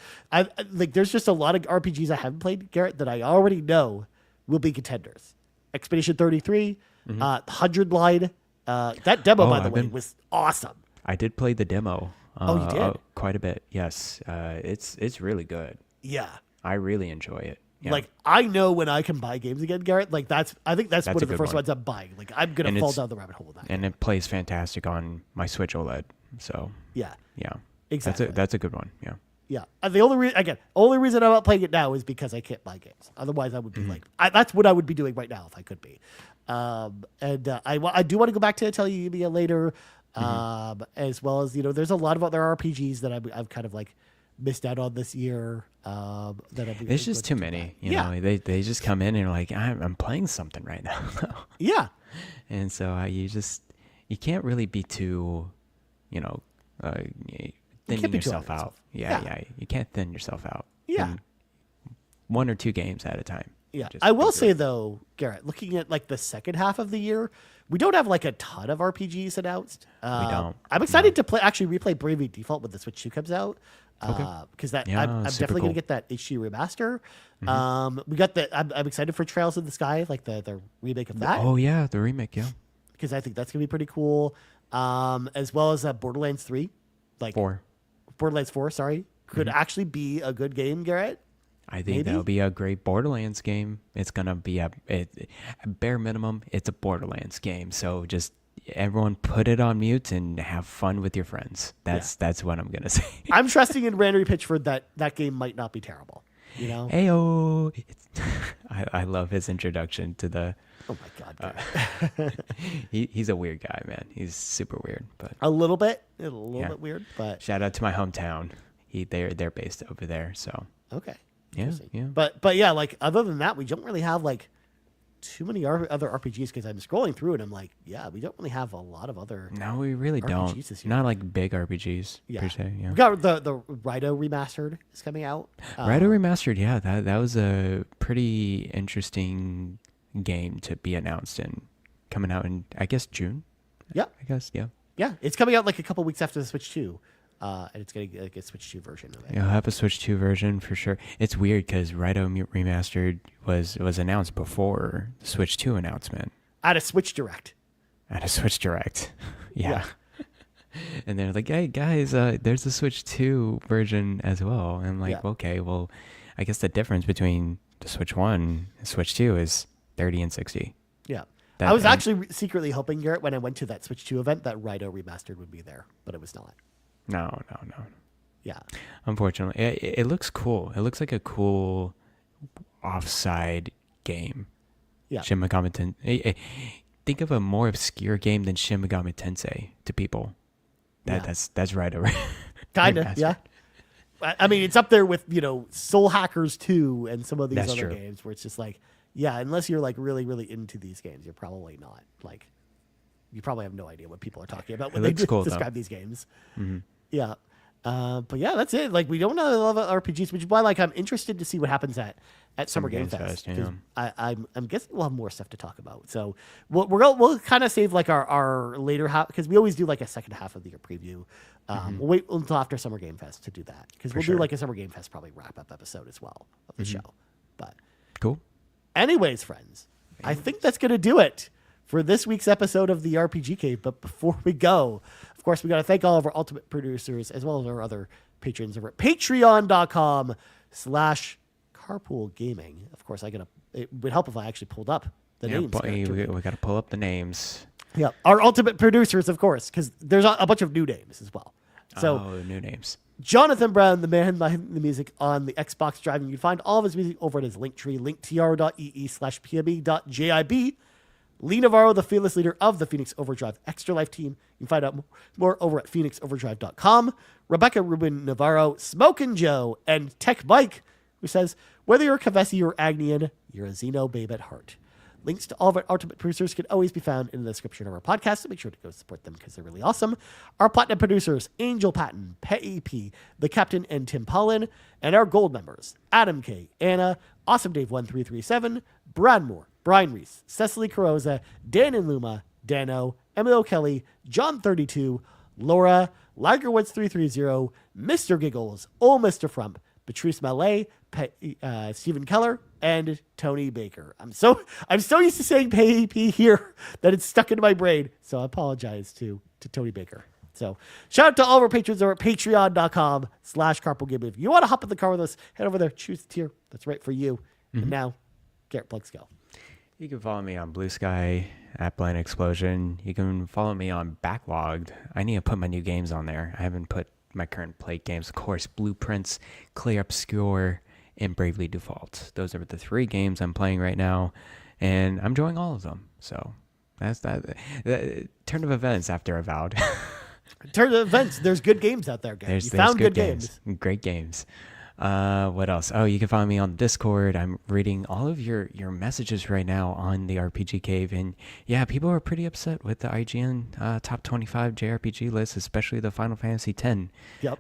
there's just a lot of RPGs I haven't played, Garrett, that I already know will be contenders. Expedition 33, 100 Line, that demo, by the way, was awesome. I did play the demo. You did? Quite a bit, yes. It's really good. Yeah. I really enjoy it. Yeah. Like, I know when I can buy games again, Garrett. Like, I think that's one of the first ones I'm buying. Like, I'm going to fall down the rabbit hole with that. And it plays fantastic on my Switch OLED. So, yeah. Yeah. Exactly. That's a good one. Yeah. Yeah. And the only reason I'm not playing it now is because I can't buy games. Otherwise, I would be that's what I would be doing right now if I could be. I do want to go back to Talia Yumia later. As well as, there's a lot of other RPGs that I've kind of like missed out on this year. There's just too many, you know, they just come in and are like, I'm playing something right now. Yeah. And so you can't really be too, thinning yourself out. Yeah. You can't thin yourself out. Yeah. One or two games at a time. Yeah. I will say though, Garrett, looking at like the second half of the year, we don't have like a ton of RPGs announced. We don't. I'm excited to replay Bravely Default when the Switch 2 comes out. Because I'm definitely going to get that HD remaster. We got I'm excited for Trails in the Sky, like the remake of that. Oh yeah, the remake, yeah. Because I think that's going to be pretty cool. As well as Borderlands 3. Borderlands 4, sorry. Could actually be a good game, Garrett. I think that'll be a great Borderlands game. It's going to be a bare minimum, it's a Borderlands game. So just everyone put it on mute and have fun with your friends. That's what I'm going to say. I'm trusting in Randy Pitchford that game might not be terrible. Heyo. I love his introduction to the... Oh my God. He's a weird guy, man. He's super weird. But a little bit weird, but... Shout out to my hometown. They're based over there, so... Okay. Yeah. But yeah, like other than that, we don't really have like too many other RPGs, because I'm scrolling through and I'm like, yeah, we don't really have a lot of other. No, we really don't. This year. Not like big RPGs per se. Yeah. We got the Rido Remastered is coming out. Rido Remastered, yeah, that was a pretty interesting game to be announced and coming out in, I guess, June. Yeah. I guess, yeah. Yeah, it's coming out like a couple weeks after the Switch 2. And it's going to get like a Switch 2 version of it. You'll have a Switch 2 version for sure. It's weird because Rido Remastered was announced before the Switch 2 announcement. At a Switch Direct. Yeah. And they're like, hey, guys, there's a Switch 2 version as well. And I'm like, okay, well, I guess the difference between the Switch 1 and Switch 2 is 30 and 60. Yeah. I was actually secretly hoping, Garrett, when I went to that Switch 2 event, that Rido Remastered would be there, but it was not. No. Yeah. Unfortunately, it looks cool. It looks like a cool offside game. Yeah. Shin Megami Tensei. Think of a more obscure game than Shin Megami Tensei to people. That's right over. Kinda, yeah. I mean, it's up there with Soul Hackers 2 and some of these other games where it's just like, yeah, unless you're like really, really into these games, you're probably not. Like, you probably have no idea what people are talking about when they describe these games. Mm-hmm. Yeah. But yeah, that's it. Like, we don't know a lot of RPGs, which is why, like, I'm interested to see what happens at Summer Game Fest. Yeah. I'm guessing we'll have more stuff to talk about. So we'll kind of save like our later half, because we always do like a second half of the year preview. We'll wait until after Summer Game Fest to do that, because we'll do like a Summer Game Fest probably wrap up episode as well of the show. But Cool. anyways, friends, I think that's gonna do it for this week's episode of the RPG Cave. But before we go, of course, we got to thank all of our ultimate producers as well as our other patrons over at patreon.com/carpool gaming. Of course, it would help if I actually pulled up the names. We got to pull up the names. Yeah, our ultimate producers, of course, because there's a bunch of new names as well. So, new names. Jonathan Brown, the man behind the music on the Xbox Drive. And you can find all of his music over at his Linktree, linktr.ee/pme.jib. Lee Navarro, the fearless leader of the Phoenix Overdrive Extra Life team. You can find out more over at phoenixoverdrive.com. Rebecca Ruben-Navarro, Smokin' Joe, and TechMike, who says, whether you're a Kevesi or Agnian, you're a Xenobabe at heart. Links to all of our ultimate producers can always be found in the description of our podcast, so make sure to go support them because they're really awesome. Our platinum producers, Angel Patton, Peje, The Captain, and Tim Paullin, and our gold members, Adam K, Anna, Awesome Dave 1337, Brad Moore, Brian Reese, Cecily Carrozza, Dan and Luma, Dannohh, Emily O'Kelly, John 32, Laura, Lagerwoods 330, Mr. Giggles, OldMrFrump, Patrice Mallette, Stephen Keller, and Tony Baker. I'm so used to saying Peje here that it's stuck into my brain. So I apologize to Tony Baker. So shout out to all of our patrons over at patreon.com/carpoolgaming. If you want to hop in the car with us, head over there, choose the tier that's right for you. And now, Garret, plugs go. You can follow me on Blue Sky at Blind Explosion. You can follow me on Backlogged. I need to put my new games on there. I haven't put my current plate games, of course, Blueprints, Clear Obscure, and Bravely Default. Those are the 3 games I'm playing right now, and I'm enjoying all of them. So that's that. Turn of events after Avowed. Turn of events. There's good games out there, guys. You found good games. Great games. What else? Oh, you can find me on Discord. I'm reading all of your messages right now on the RPG Cave, and yeah, people are pretty upset with the IGN top 25 JRPG list, especially the Final Fantasy X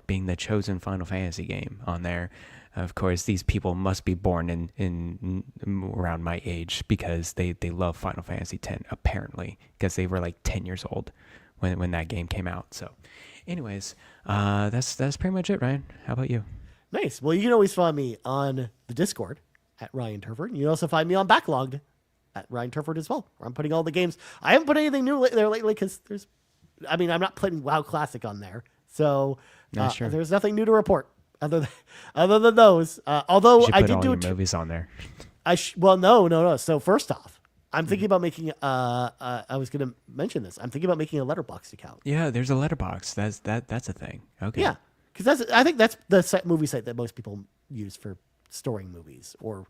being the chosen Final Fantasy game on there. Of course, these people must be born in around my age because they love Final Fantasy X, apparently, because they were like 10 years old when that game came out. So, anyways, that's pretty much it, Ryan. How about you? Nice. Well, you can always find me on the Discord at Ryan Turford. And you can also find me on Backlogged at Ryan Turford as well, where I'm putting all the games. I haven't put anything new there lately because I'm not putting WoW Classic on there. So there's nothing new to report other than those. Although I did do movies on there. No. So first off, I'm thinking about making I was going to mention this. I'm thinking about making a Letterboxd account. Yeah, there's a Letterboxd. That's a thing. Okay. Yeah. Because I think that's the movie site that most people use for storing movies or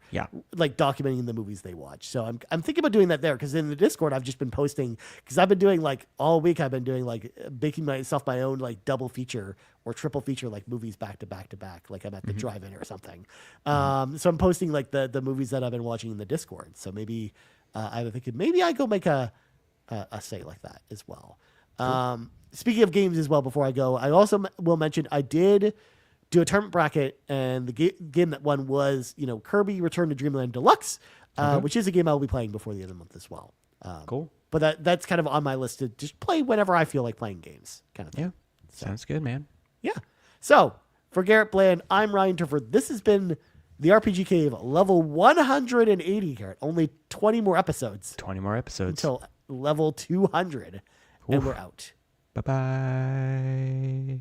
like documenting the movies they watch. So I'm thinking about doing that there, because in the Discord I've just been posting, because I've been doing like all week I've been doing like making myself my own like double feature or triple feature like movies back to back to back, like I'm at the drive-in or something. So I'm posting like the movies that I've been watching in the Discord. So maybe I'm thinking maybe I go make a site like that as well. Cool. Speaking of games as well, before I go, I also will mention I did do a tournament bracket, and the game that won was, Kirby Return to Dreamland Deluxe, which is a game I'll be playing before the end of the month as well. Cool. But that's kind of on my list to just play whenever I feel like playing games, kind of thing. Yeah, sounds good, man. Yeah. So for Garret Bland, I'm Ryan Turford. This has been the RPG Cave, level 180, Garret. Only 20 more episodes. 20 more episodes. Until level 200. Oof. And we're out. Bye-bye.